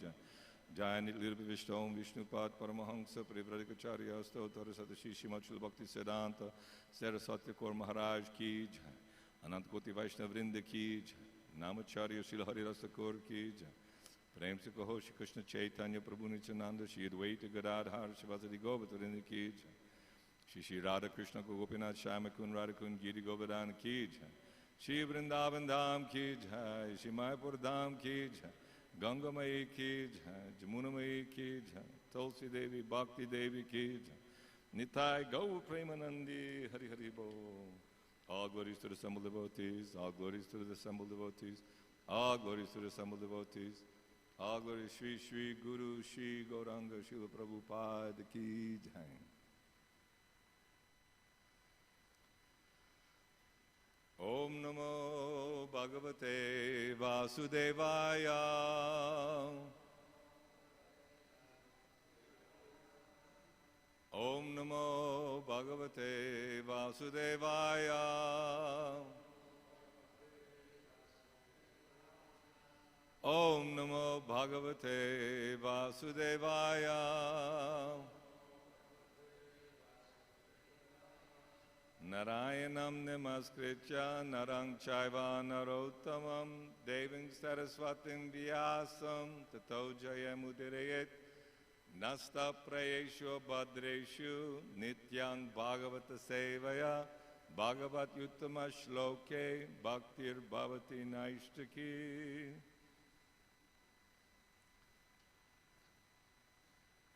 Jai Nitlirpa Vishtom Vishnupad Paramahamsa Parivrajagacharya Stotara Satashisha Machula Bhakti Siddhanta Saraswati Kaur Maharaj ki Anant Koti Vaishnav Vrinda ki Namacharya Srila Harirasa Kaur ki Prem Se Kaho Shri Krishna Chaitanya Prabhu Nityananda Shri Advaita Gadadhar Shivasati Govardhana ki Shri Radha Krishna Gopinath Shyamakun Radhakun Giri Govardhan ki jai. Shri Vrindavan Dham ki jai. Shri Mayapur Dham ki jai. Ganga Mai ki jai. Jamuna Mai ki jai. Tulsi Devi Bhakti Devi ki jai. Nitai Gau Premanandi Hari Hari Bo. All glories to the assembled devotees. All glories to the assembled devotees. All glories to the assembled devotees. All glories Shri Shri Guru Shri Gauranga Srila Prabhupada ki jai. Om Namo Bhagavate Vasudevaya. Om Namo Bhagavate Vasudevaya. Om Namo Bhagavate Vasudevaya. Narayanam Namaskritya Narang Chaiva Narottamam Deving Saraswatim Vyasam Tato Jayamudirayet Nasta Prayeshu Badreshu Nityang Bhagavata Sevaya Bhagavat Yuttama Shloke Bhaktir Bhavati Naishtaki.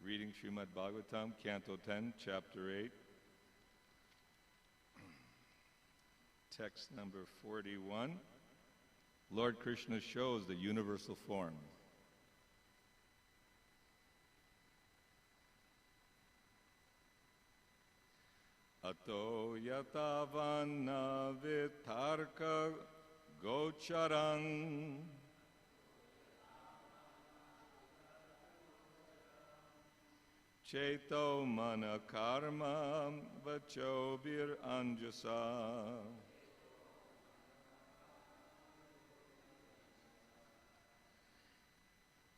Reading Srimad Bhagavatam, Canto 10, Chapter 8. Text number 41. Lord Krishna shows the universal form. Ato yatavanna vitarka gocharam cheto mana karma vachobir anjasa.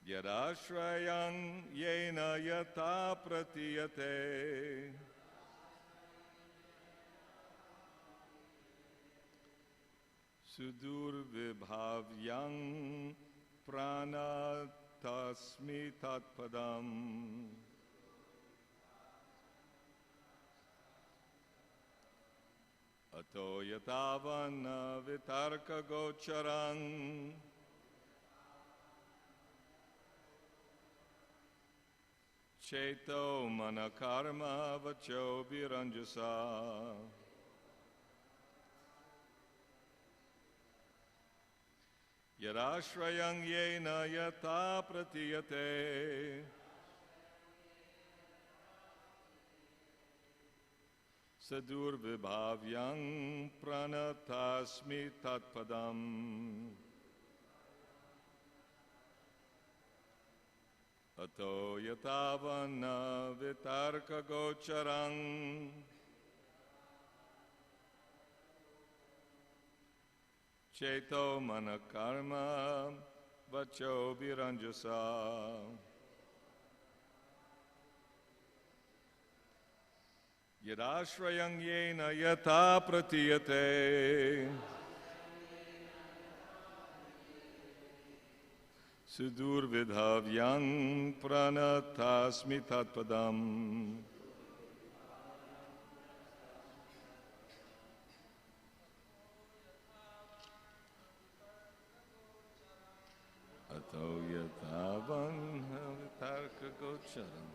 Yadashrayang yena yata pratiyate sudur vibhavyang prana tasmi tatpadam. Ato yatavana vitarka gocharam cheto manakarma vacho biranjasa. Yarashrayang yena yata pratiyate Sadur vibhavyang pranatasmi tatpadam. Ato yatavana vitarka gocharang. Cheto manakarma vacho viranjasa. Yadashrayang yena yata pratiyate. Sudur vidhavyang pranatasmi tatpadam. Ato yatavan vitarka gocharam.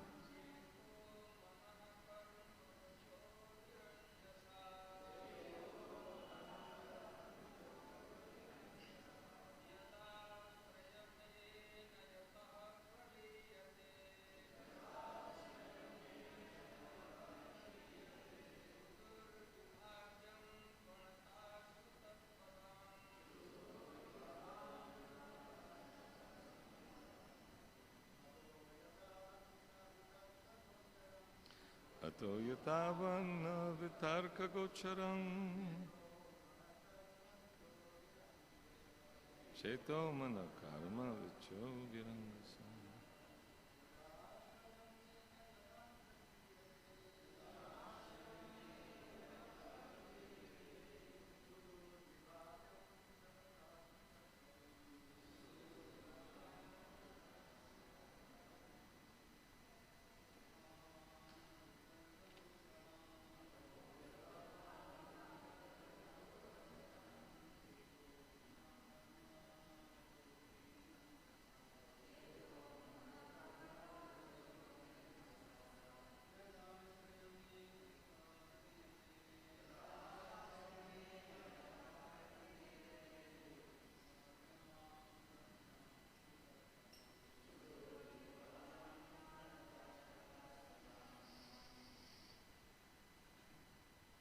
Ato yatavan vitarka gocharam. Cheto manakarma vicho virangasa.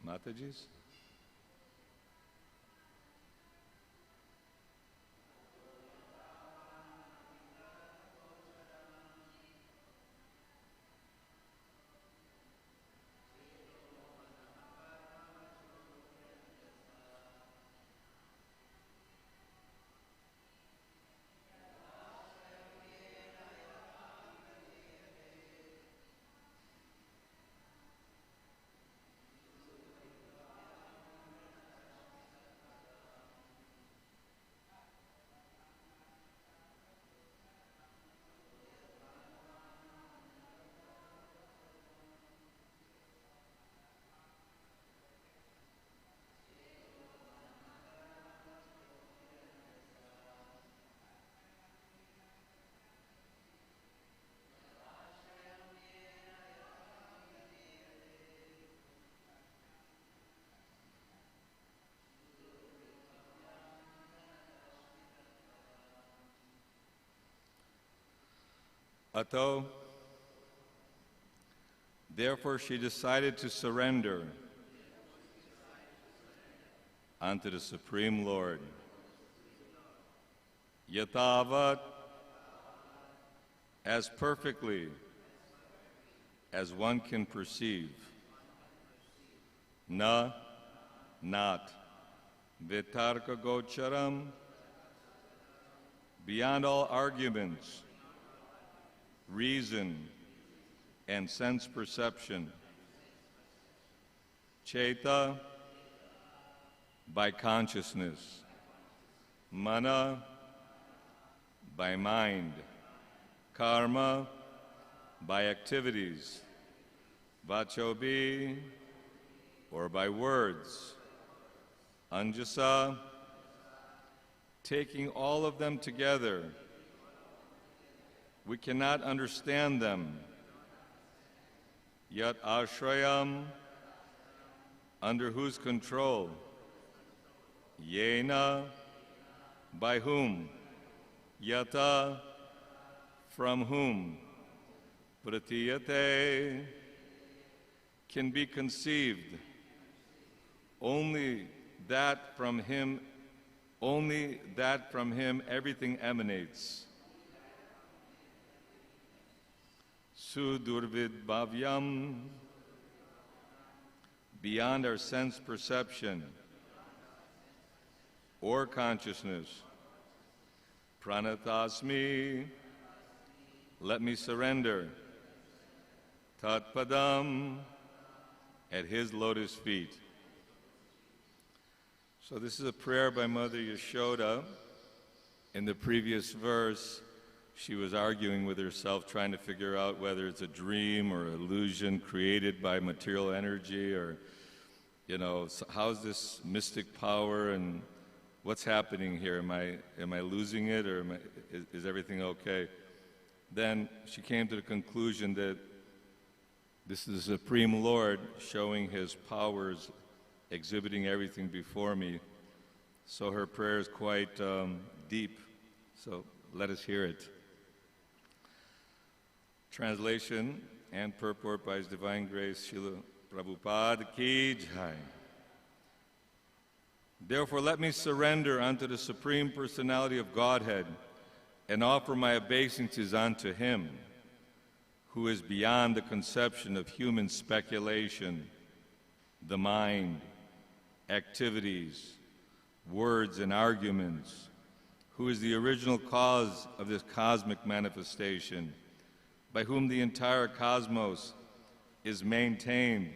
Matajis? Ato, therefore she decided to surrender unto the Supreme Lord. Yatavat, as perfectly as one can perceive. Na, not. Vitarka gocharam, beyond all arguments, reason, and sense perception. Cheta, by consciousness. Mana, by mind. Karma, by activities. Vachobi, or by words. Anjasa, taking all of them together. We cannot understand them. Yat ashrayam, under whose control? Yena, by whom? Yata, from whom? Pratiyate, can be conceived. only that from him everything emanates. Sudurvid bhavyam, beyond our sense perception or consciousness. Pranatasmi, let me surrender. Tat padam, at his lotus feet. So this is a prayer by Mother Yashoda. In the previous verse, she was arguing with herself, trying to figure out whether it's a dream or illusion created by material energy, or, how's this mystic power and what's happening here? Am I losing it, or is everything okay? Then she came to the conclusion that this is the Supreme Lord showing his powers, exhibiting everything before me. So her prayer is quite deep. So let us hear it. Translation and purport by His Divine Grace, Srila Prabhupada Ki Jai. Therefore, let me surrender unto the Supreme Personality of Godhead and offer my obeisances unto Him, who is beyond the conception of human speculation, the mind, activities, words, and arguments, who is the original cause of this cosmic manifestation, by whom the entire cosmos is maintained,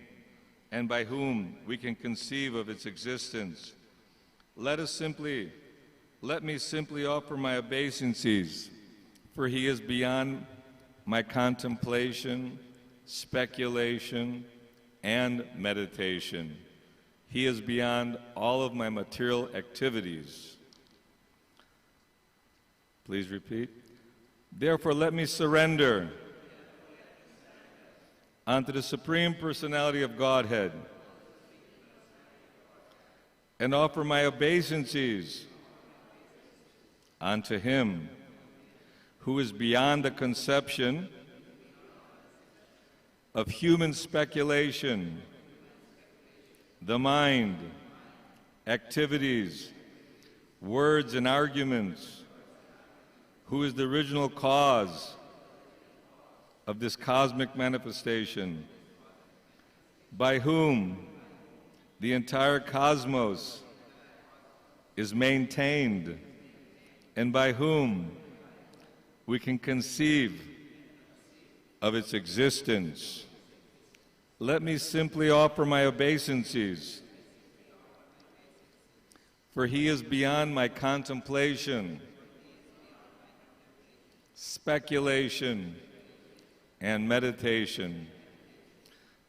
and by whom we can conceive of its existence. Let me simply offer my obeisances, for he is beyond my contemplation, speculation, and meditation. He is beyond all of my material activities. Please repeat. Therefore, let me surrender unto the Supreme Personality of Godhead and offer my obeisances unto Him, who is beyond the conception of human speculation, the mind, activities, words, and arguments, who is the original cause of this cosmic manifestation, by whom the entire cosmos is maintained, and by whom we can conceive of its existence. Let me simply offer my obeisances, for he is beyond my contemplation, speculation, and meditation.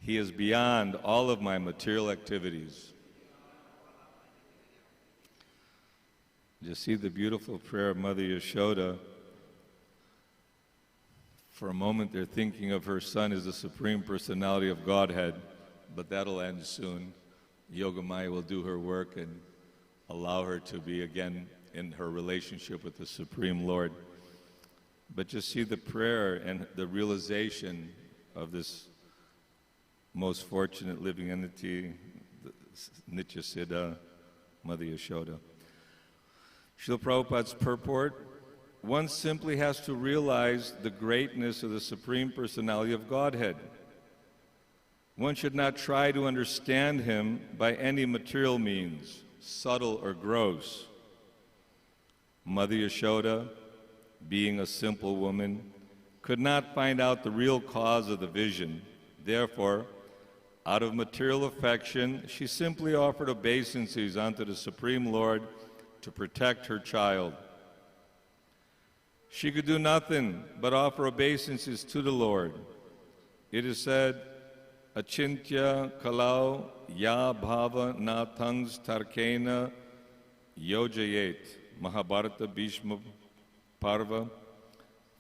He is beyond all of my material activities. Just see the beautiful prayer of Mother Yashoda. For a moment they're thinking of her son as the Supreme Personality of Godhead, but that'll end soon. Yogamaya will do her work and allow her to be again in her relationship with the Supreme Lord. But just see the prayer and the realization of this most fortunate living entity, Nitya Siddha, Mother Yashoda. Srila Prabhupada's purport: one simply has to realize the greatness of the Supreme Personality of Godhead. One should not try to understand Him by any material means, subtle or gross. Mother Yashoda, being a simple woman, could not find out the real cause of the vision. Therefore, out of material affection, she simply offered obeisances unto the Supreme Lord to protect her child. She could do nothing but offer obeisances to the Lord. It is said, Achintya kalau ya bhava na tangs tarkena yojayet. Mahabharata Bhishma Parva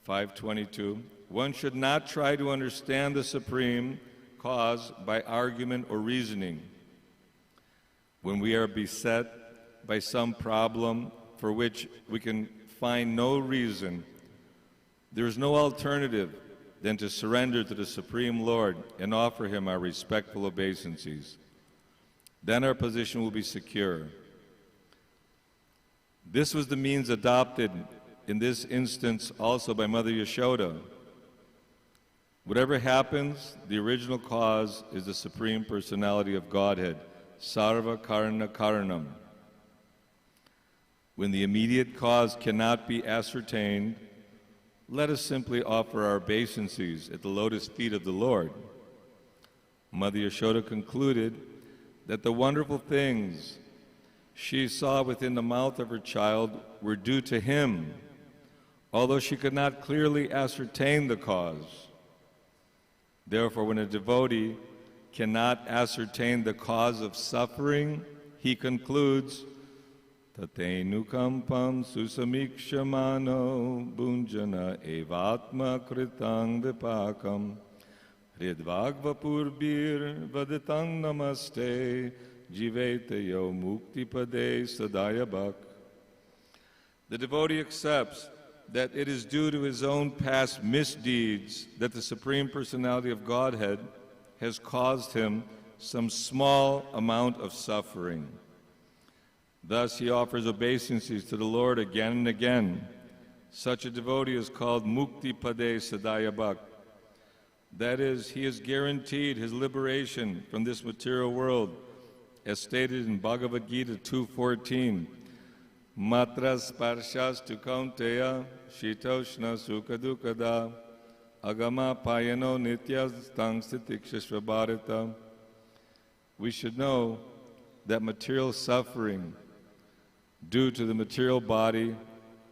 5:22. One should not try to understand the Supreme Cause by argument or reasoning. When we are beset by some problem for which we can find no reason, there is no alternative than to surrender to the Supreme Lord and offer Him our respectful obeisances. Then our position will be secure. This was the means adopted in this instance also by Mother Yashoda. Whatever happens, the original cause is the Supreme Personality of Godhead, Sarva Karana Karanam. When the immediate cause cannot be ascertained, let us simply offer our obeisances at the lotus feet of the Lord. Mother Yashoda concluded that the wonderful things she saw within the mouth of her child were due to him, although she could not clearly ascertain the cause. Therefore, when a devotee cannot ascertain the cause of suffering, he concludes, Tatenukampam susamikshamano bunjana evatma kritang vipakam hridvagvapurbir vaditang namaste jiveteyo muktipade sadayabak. The devotee accepts that it is due to his own past misdeeds that the Supreme Personality of Godhead has caused him some small amount of suffering. Thus he offers obeisances to the Lord again and again. Such a devotee is called Mukti Pade Sadayabhak. That is, he is guaranteed his liberation from this material world, as stated in Bhagavad-Gita 2:14. Matras parshastu kaunteya shitoshna sukadukada agama payano nityastang sitikshashva bharata. We should know that material suffering due to the material body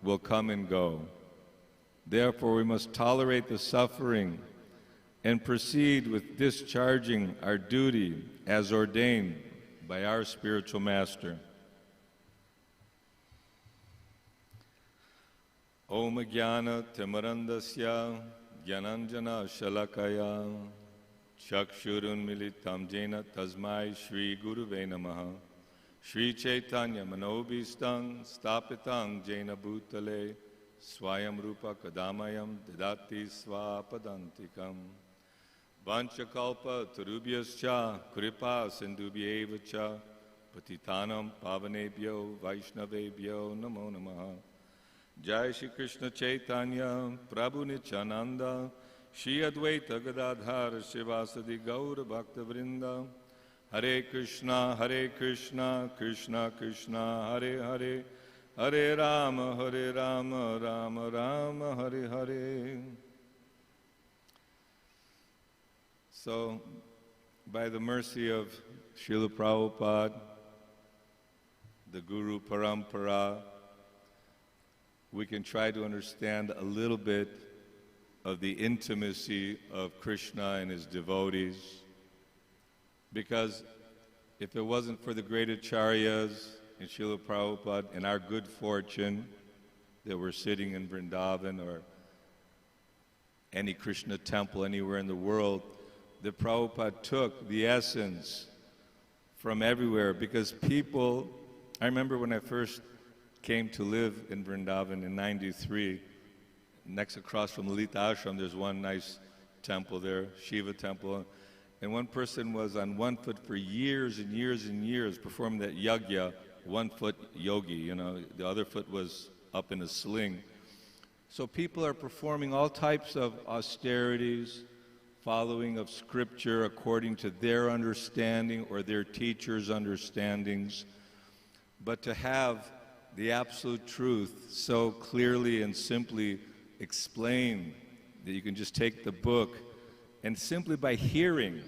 will come and go. Therefore, we must tolerate the suffering and proceed with discharging our duty as ordained by our spiritual master. Om Jnana Timarandasya Jnananjana Shalakaya Chakshurun Militam Jena Tasmai Shri Guruve Namaha Shri Chaitanya Manobhistang Stapitang Jena Bhutale Swayam Rupa Kadamayam Didati Swapadantikam Vanchakalpa Tarubhyascha Kripa Sindubhyevacha Patitanam Pavanebhyo Vaishnavebhyo Namo Namaha. Jai Shri Krishna Chaitanya Prabhu Nityananda Shri Advaita Gadadhar Shivasadi Gaura Bhakta Vrinda Hare Krishna Krishna Krishna Hare Hare Hare Rama Rama Rama Hare Hare. So, by the mercy of Srila Prabhupada, the Guru Parampara, we can try to understand a little bit of the intimacy of Krishna and his devotees. Because if it wasn't for the great acharyas and Srila Prabhupada and our good fortune that we're sitting in Vrindavan or any Krishna temple anywhere in the world, that Prabhupada took the essence from everywhere. Because people, I remember when I first came to live in Vrindavan in '93, next across from Lalita Ashram, there's one nice temple there, Shiva temple, and one person was on one foot for years and years and years performing that yagya, 1 foot yogi, you know, the other foot was up in a sling. So people are performing all types of austerities, following of scripture according to their understanding or their teachers' understandings, but to have the absolute truth so clearly and simply explained that you can just take the book and simply by hearing,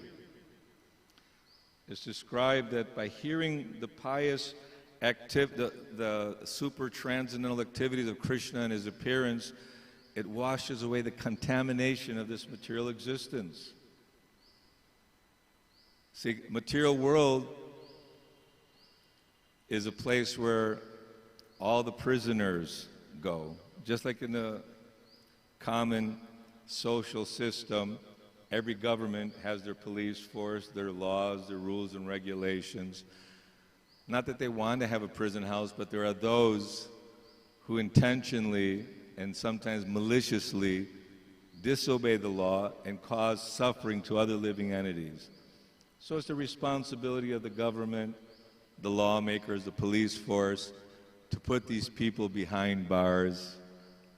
it's described that by hearing the pious the super transcendental activities of Krishna and his appearance, it washes away the contamination of this material existence. See, material world is a place where all the prisoners go. Just like in the common social system, every government has their police force, their laws, their rules and regulations. Not that they want to have a prison house, but there are those who intentionally and sometimes maliciously disobey the law and cause suffering to other living entities. So it's the responsibility of the government, the lawmakers, the police force, to put these people behind bars,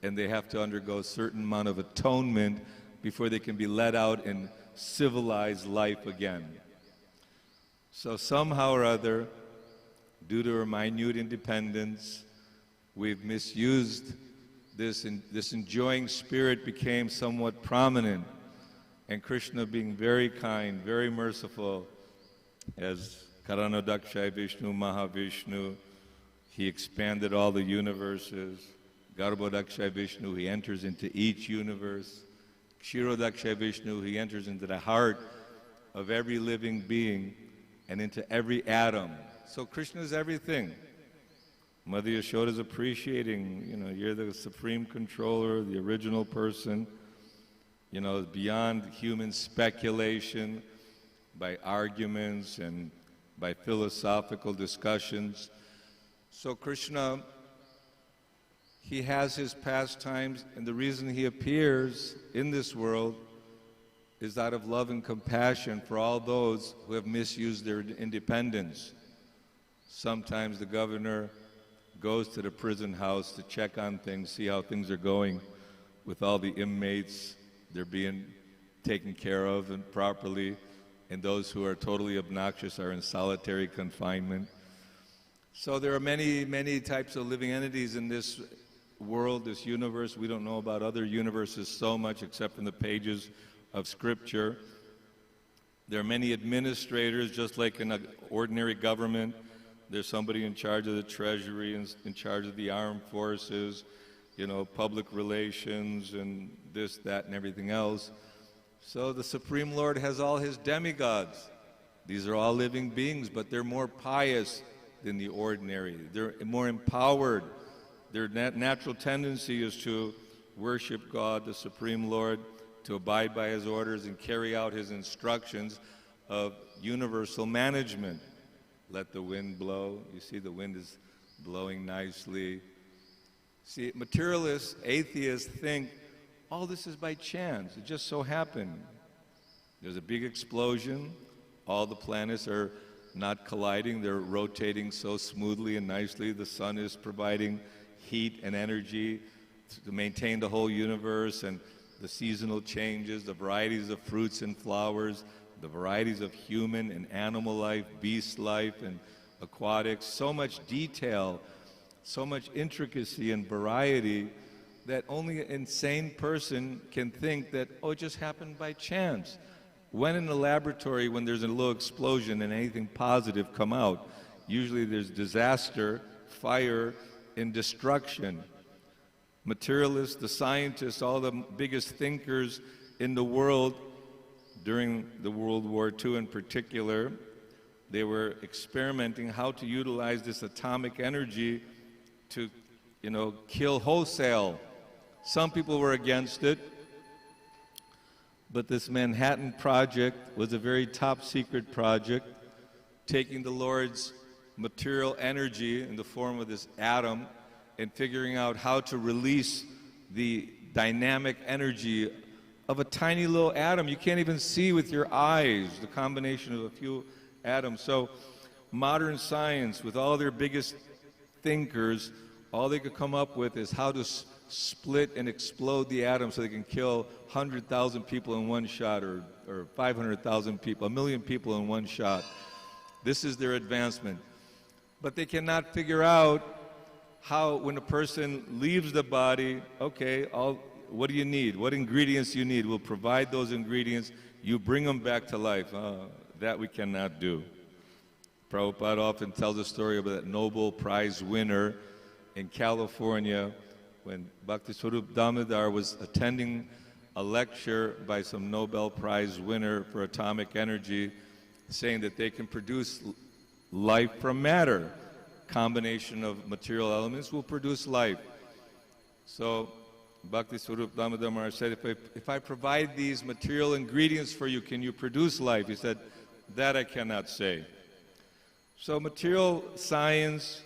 and they have to undergo a certain amount of atonement before they can be let out in civilized life again. So somehow or other, due to our minute independence, we've misused this, and this enjoying spirit became somewhat prominent. And Krishna, being very kind, very merciful, as Karanadakshay Vishnu, Mahavishnu, he expanded all the universes. Garbhodakshay Vishnu, he enters into each universe. Kshirodakshay Vishnu, he enters into the heart of every living being and into every atom. So Krishna is everything. Mother Yashoda is appreciating, you're the supreme controller, the original person, beyond human speculation, by arguments and by philosophical discussions. So Krishna, he has his pastimes, and the reason he appears in this world is out of love and compassion for all those who have misused their independence. Sometimes the governor goes to the prison house to check on things, see how things are going with all the inmates. They're being taken care of and properly, and those who are totally obnoxious are in solitary confinement. So there are many, many types of living entities in this world, this universe. We don't know about other universes so much except from the pages of Scripture. There are many administrators, just like in an ordinary government. There's somebody in charge of the treasury, in charge of the armed forces, public relations, and this, that, and everything else. So the Supreme Lord has all his demigods. These are all living beings, but they're more pious than the ordinary. They're more empowered. Their natural tendency is to worship God, the Supreme Lord, to abide by his orders and carry out his instructions of universal management. Let the wind blow. You see, the wind is blowing nicely. See, materialists, atheists think all this is by chance. It just so happened. There's a big explosion. All the planets are not colliding. They're rotating so smoothly and nicely. The sun is providing heat and energy to maintain the whole universe, and the seasonal changes, the varieties of fruits and flowers, the varieties of human and animal life, beast life, and aquatics. So much detail, so much intricacy and variety that only an insane person can think that, oh, it just happened by chance. When in the laboratory, when there's a little explosion and anything positive come out, usually there's disaster, fire, and destruction. Materialists, the scientists, all the biggest thinkers in the world during the World War II in particular, they were experimenting how to utilize this atomic energy to, kill wholesale. Some people were against it, but this Manhattan Project was a very top secret project, taking the Lord's material energy in the form of this atom and figuring out how to release the dynamic energy of a tiny little atom. You can't even see with your eyes the combination of a few atoms. So modern science, with all their biggest thinkers, all they could come up with is how to split and explode the atom so they can kill 100,000 people in one shot, or 500,000 people, 1 million people in one shot. This is their advancement. But they cannot figure out how, when a person leaves the body, okay, what do you need? What ingredients do you need? We'll provide those ingredients. You bring them back to life. That we cannot do. Prabhupada often tells a story about that Nobel Prize winner in California when Bhakti Swarup Damodar was attending a lecture by some Nobel Prize winner for atomic energy, saying that they can produce life from matter. Combination of material elements will produce life. So Bhakti Swarup Damodar Maharaj said, if I provide these material ingredients for you, can you produce life? He said, that I cannot say. So material science,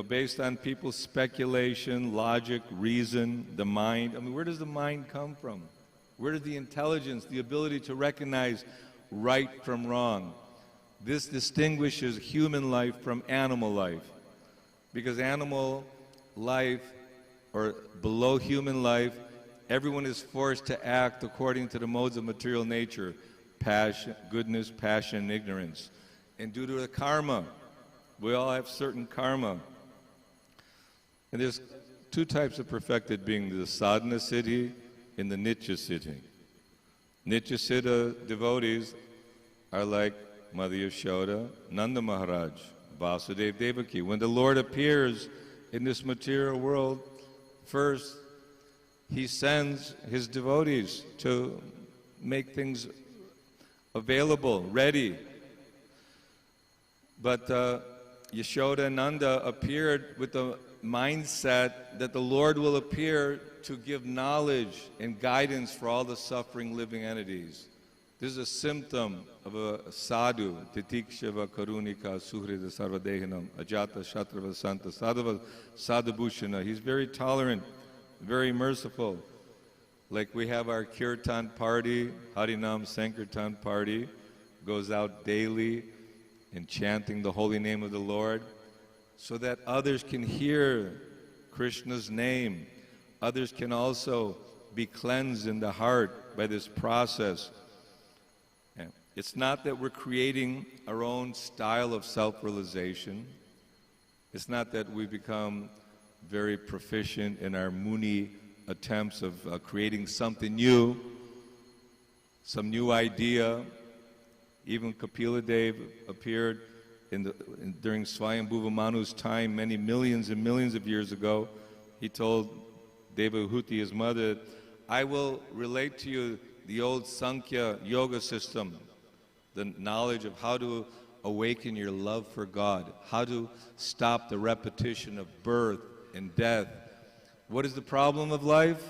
based on people's speculation, logic, reason, the mind. I mean, where does the mind come from? Where does the intelligence, the ability to recognize right from wrong. This distinguishes human life from animal life, because animal life, or below human life, everyone is forced to act according to the modes of material nature: passion, goodness, passion, and ignorance. And due to the karma, we all have certain karma. And there's two types of perfected beings: the sadhana siddhi and the nitya siddhi. Nitya siddha devotees are like Mother Yashoda, Nanda Maharaj, Vasudeva Devaki. When the Lord appears in this material world, first he sends his devotees to make things available, ready. But Yashoda and Nanda appeared with the mindset that the Lord will appear to give knowledge and guidance for all the suffering living entities. This is a symptom of a sadhu, titikshava karunika suhrida sarvadehinam, ajata shatrava santa sadhava sadhabhushana. He's very tolerant, very merciful. Like we have our kirtan party, Harinam Sankirtan party, goes out daily and chanting the holy name of the Lord so that others can hear Krishna's name. Others can also be cleansed in the heart by this process. It's not that we're creating our own style of self-realization. It's not that we become very proficient in our Muni attempts of creating something new, some new idea. Even Kapila Dev appeared during Swayambhuva Manu's time, many millions and millions of years ago. He told Devahuti, his mother, I will relate to you the old Sankhya yoga system, the knowledge of how to awaken your love for God, how to stop the repetition of birth and death. What is the problem of life?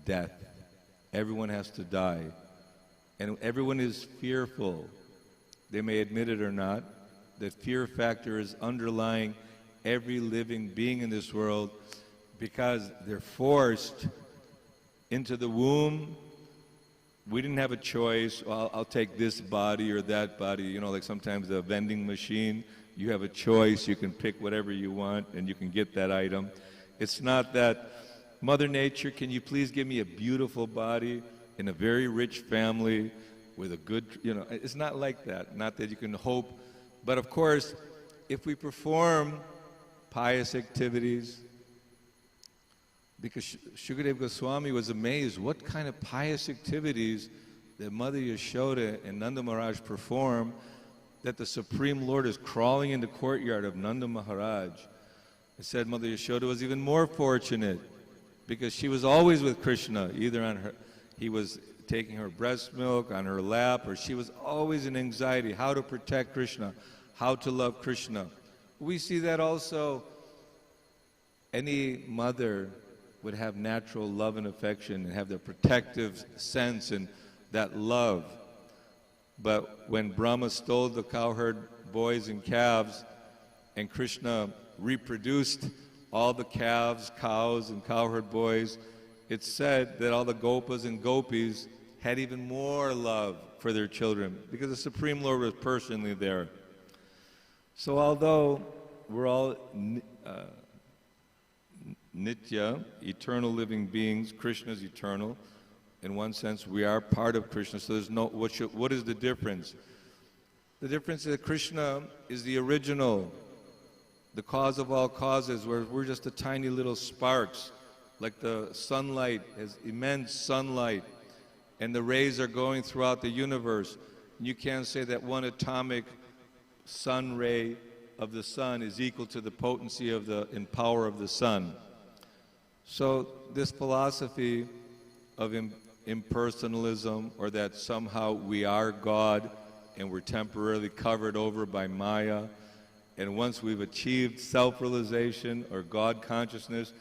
Death. Everyone has to die. And everyone is fearful. They may admit it or not. The fear factor is underlying every living being in this world because they're forced into the womb. We didn't have a choice. Well, I'll take this body or that body. You know, like sometimes the vending machine, you have a choice. You can pick whatever you want and you can get that item. It's not that, Mother Nature, can you please give me a beautiful body in a very rich family with a good, you know, it's not like that. Not that you can hope. But of course, if we perform pious activities, because Shukadeva Goswami was amazed what kind of pious activities that Mother Yashoda and Nanda Maharaj perform, that the Supreme Lord is crawling in the courtyard of Nanda Maharaj. I said Mother Yashoda was even more fortunate because she was always with Krishna, either on her, he was taking her breast milk on her lap, or she was always in anxiety, how to protect Krishna, how to love Krishna. We see that also any mother would have natural love and affection and have the protective sense and that love. But when Brahma stole the cowherd boys and calves and Krishna reproduced all the calves, cows, and cowherd boys, it's said that all the gopas and gopis had even more love for their children because the Supreme Lord was personally there. So although we're all Nitya, eternal living beings, Krishna is eternal. In one sense, we are part of Krishna, so there's no, what is the difference? The difference is that Krishna is the original, the cause of all causes, where we're just a tiny little sparks, like the sunlight has immense sunlight, and the rays are going throughout the universe. And you can't say that one atomic sun ray of the sun is equal to the potency of and power of the sun. So this philosophy of impersonalism, or that somehow we are God and we're temporarily covered over by Maya, and once we've achieved self-realization or God consciousness,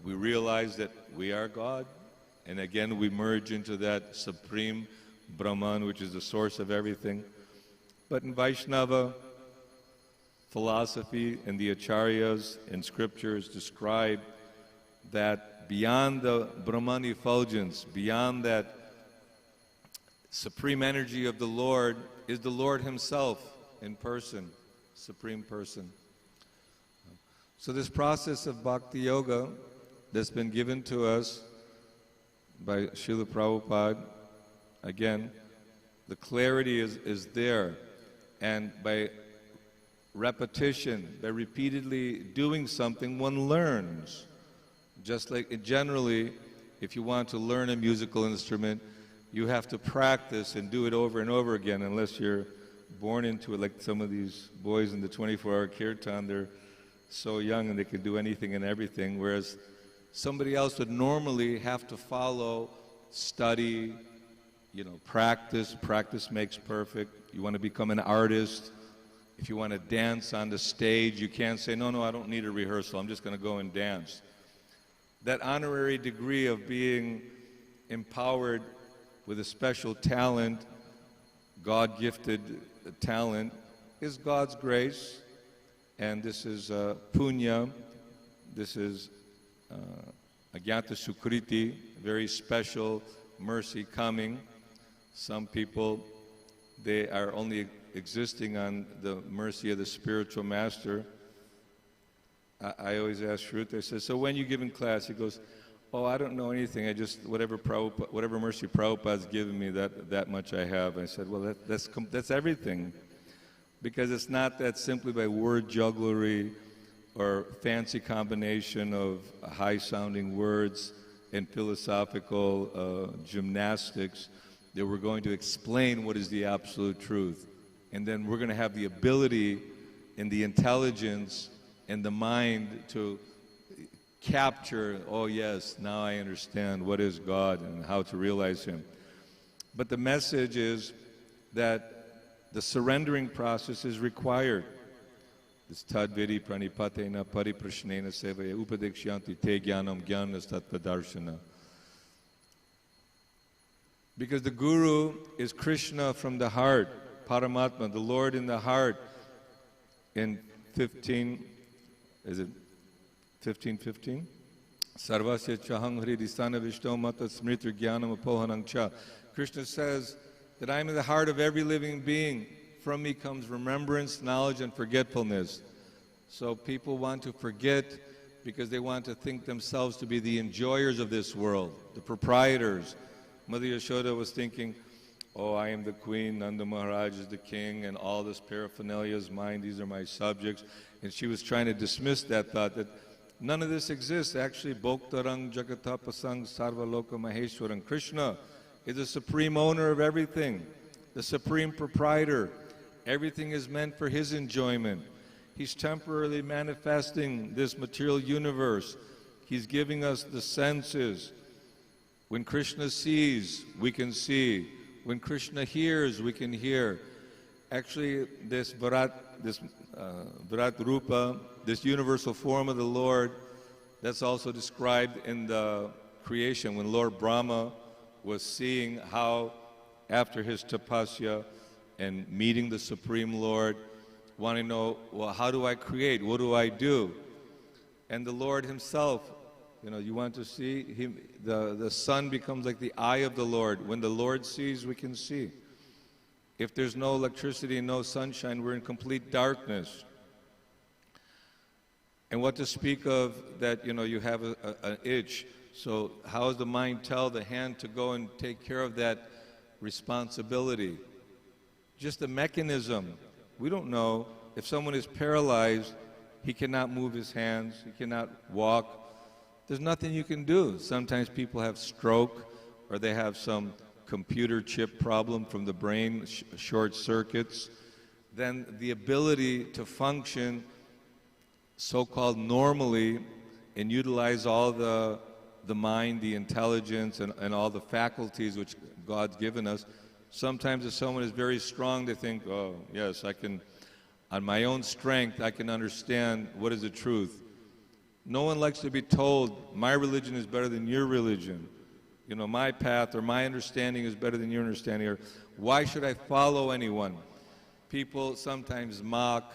we realize that we are God, and again we merge into that supreme Brahman, which is the source of everything. But in Vaishnava philosophy and the acharyas and scriptures describe that beyond the Brahman effulgence, beyond that supreme energy of the Lord is the Lord himself in person, supreme person. So this process of bhakti yoga that's been given to us by Srila Prabhupada, again, the clarity is there. And by repetition, by repeatedly doing something, one learns. Just like generally, if you want to learn a musical instrument, you have to practice and do it over and over again, unless you're born into it, like some of these boys in the 24-hour kirtan. They're so young and they can do anything and everything, whereas somebody else would normally have to follow, study, practice. Practice makes perfect. You want to become an artist. If you want to dance on the stage, you can't say, no, I don't need a rehearsal, I'm just going to go and dance. That honorary degree of being empowered with a special talent, God-gifted talent, is God's grace, and this is punya, this is agyata sukriti, very special mercy coming. Some people, they are only existing on the mercy of the spiritual master. I always ask Shruta, I say, so when you give in class? He goes, oh, I don't know anything. I just, whatever mercy Prabhupada's given me, that much I have. I said, well, that's everything. Because it's not that simply by word jugglery or fancy combination of high-sounding words and philosophical gymnastics that we're going to explain what is the absolute truth. And then we're going to have the ability and the intelligence and the mind to capture, oh yes, now I understand what is God and how to realize Him. But the message is that the surrendering process is required. This tadviri pranipatena pariprashnena sevaya upadekshanti te jnanam jnanas tattva darshana. Because the Guru is Krishna from the heart, Paramatma, the Lord in the heart. In 15:15? Sarvasya chahang hridistana vishto mata smritir jnanam apohanang cha. Krishna says that I am in the heart of every living being. From me comes remembrance, knowledge, and forgetfulness. So people want to forget because they want to think themselves to be the enjoyers of this world, the proprietors. Mother Yashoda was thinking, oh, I am the queen, Nanda Maharaj is the king, and all this paraphernalia is mine, these are my subjects. And she was trying to dismiss that thought that none of this exists. Actually, Bhoktarang Jagatapasang Sarva Loka Maheshwarang. Krishna is the supreme owner of everything, the supreme proprietor. Everything is meant for His enjoyment. He's temporarily manifesting this material universe. He's giving us the senses. When Krishna sees, we can see. When Krishna hears, we can hear. Actually, this Virat Rupa, this universal form of the Lord, that's also described in the creation when Lord Brahma was seeing how, after his tapasya and meeting the Supreme Lord, wanting to know, well, how do I create? What do I do? And the Lord Himself, you want to see Him, the sun becomes like the eye of the Lord. When the Lord sees, we can see. If there's no electricity and no sunshine, we're in complete darkness. And what to speak of that, you have an itch. So how does the mind tell the hand to go and take care of that responsibility? Just the mechanism. We don't know. If someone is paralyzed, he cannot move his hands, he cannot walk. There's nothing you can do. Sometimes people have stroke or they have some computer chip problem from the brain, short circuits. Then the ability to function so-called normally and utilize all the mind, the intelligence, and all the faculties which God's given us. Sometimes if someone is very strong, they think, oh, yes, I can, on my own strength, I can understand what is the truth. No one likes to be told, my religion is better than your religion. My path or my understanding is better than your understanding. Or why should I follow anyone? People sometimes mock,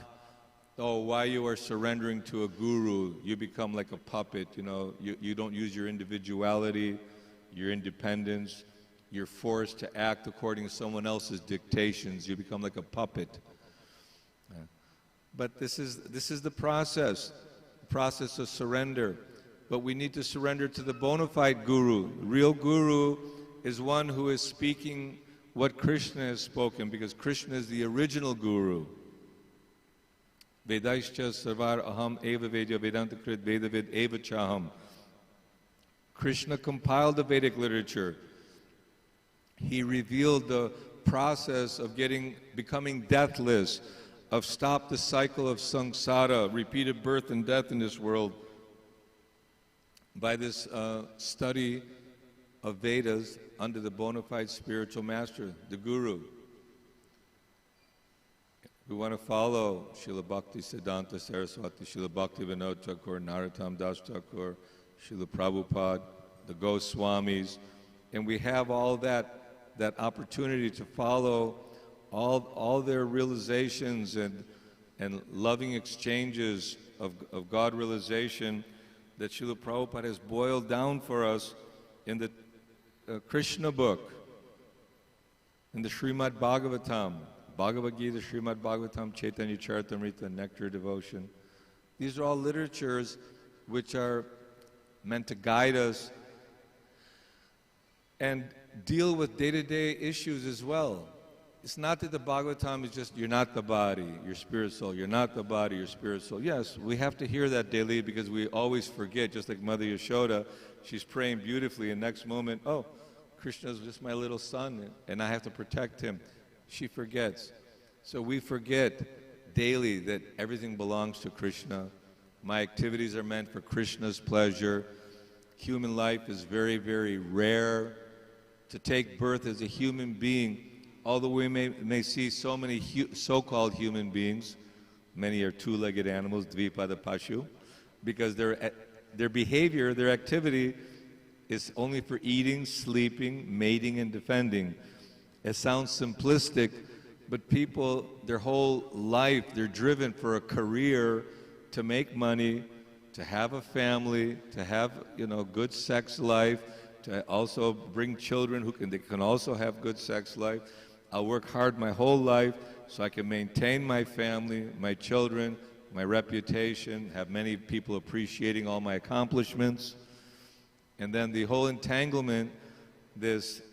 oh, why you are surrendering to a guru, you become like a puppet, you don't use your individuality, your independence. you're forced to act according to someone else's dictations. You become like a puppet. But this is the process of surrender. But we need to surrender to the bona fide guru. The real guru is one who is speaking what Krishna has spoken, because Krishna is the original guru. Vedaischa sarvar aham eva vedya vedanta krit vedavid eva chaham. Krishna compiled the Vedic literature. He revealed the process of becoming deathless, of stop the cycle of samsara, repeated birth and death in this world, by this study of Vedas under the bona fide spiritual master, the Guru. We want to follow Srila Bhakti Siddhanta Saraswati, Srila Bhakti Vinod Thakur, Narottam Das Thakur, Srila Prabhupada, the Goswamis, and we have all that opportunity to follow all their realizations and loving exchanges of God realization that Srila Prabhupada has boiled down for us in the Krishna book, in the Srimad Bhagavatam, Bhagavad-Gita, Srimad Bhagavatam, Chaitanya Charitamrita, Nectar Devotion. These are all literatures which are meant to guide us and deal with day-to-day issues as well. It's not that the Bhagavatam is just, you're not the body, you're spirit soul, you're not the body, you're spirit soul. Yes, we have to hear that daily because we always forget, just like Mother Yashoda, she's praying beautifully, and next moment, oh, Krishna's just my little son, and I have to protect him. She forgets. So we forget daily that everything belongs to Krishna. My activities are meant for Krishna's pleasure. Human life is very, very rare. To take birth as a human being, although we may see so many so-called human beings, many are two-legged animals, dvipada pashu, because their behavior, their activity is only for eating, sleeping, mating, and defending. It sounds simplistic, but people, their whole life, they're driven for a career to make money, to have a family, to have, good sex life, to also bring children they can also have good sex life. I'll work hard my whole life so I can maintain my family, my children, my reputation, have many people appreciating all my accomplishments. And then the whole entanglement, this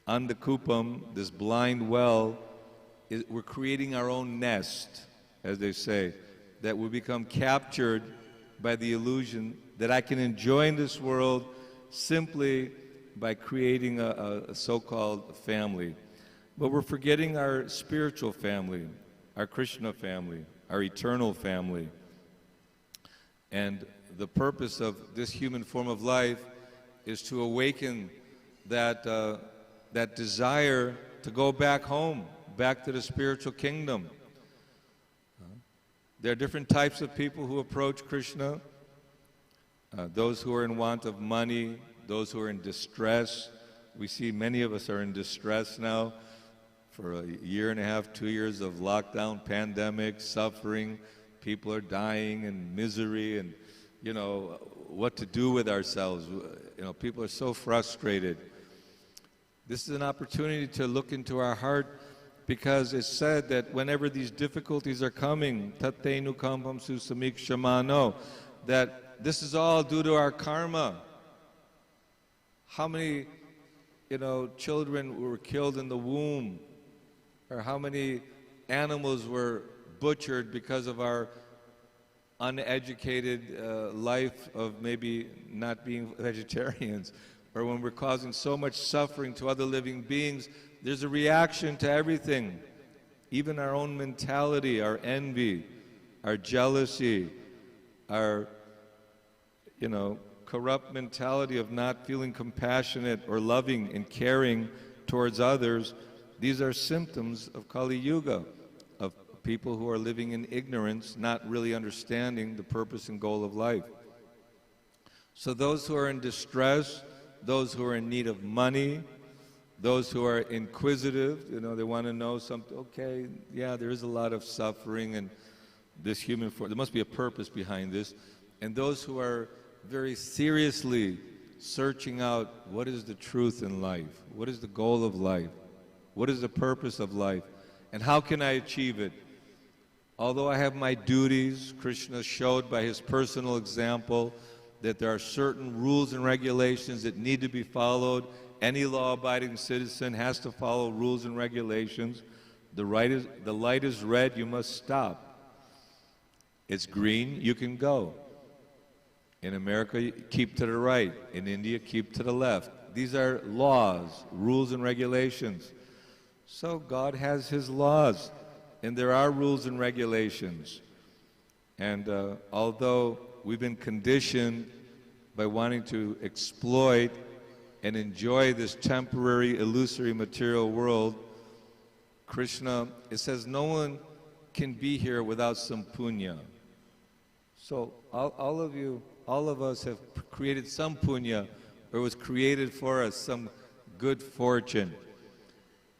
andakupam, this blind well, we're creating our own nest, as they say, that we become captured by the illusion that I can enjoy in this world simply by creating a so-called family. But we're forgetting our spiritual family, our Krishna family, our eternal family. And the purpose of this human form of life is to awaken that desire to go back home, back to the spiritual kingdom. There are different types of people who approach Krishna. Those who are in want of money, those who are in distress. We see many of us are in distress now for a year and a half, 2 years of lockdown, pandemic, suffering. People are dying in misery and, what to do with ourselves. People are so frustrated. This is an opportunity to look into our heart, because it's said that whenever these difficulties are coming, tattenu kampam susamik shamano, that this is all due to our karma. How many, children were killed in the womb, or how many animals were butchered because of our uneducated life of maybe not being vegetarians, or when we're causing so much suffering to other living beings. There's a reaction to everything, even our own mentality, our envy, our jealousy, our, corrupt mentality of not feeling compassionate or loving and caring towards others. These are symptoms of Kali Yuga, of people who are living in ignorance, not really understanding the purpose and goal of life. So those who are in distress, those who are in need of money, those who are inquisitive, they want to know something. Okay, yeah, there is a lot of suffering and this human form. There must be a purpose behind this. And those who are very seriously searching out what is the truth in life, what is the goal of life, what is the purpose of life, and how can I achieve it. Although I have my duties, Krishna showed by his personal example that there are certain rules and regulations that need to be followed. Any law-abiding citizen has to follow rules and regulations. The light is red, you must stop. It's green, you can go. In America, keep to the right. In India, keep to the left. These are laws, rules and regulations. So God has his laws, and there are rules and regulations. And although we've been conditioned by wanting to exploit and enjoy this temporary, illusory material world, Krishna, it says no one can be here without some punya. So all of us have created some punya, or was created for us some good fortune.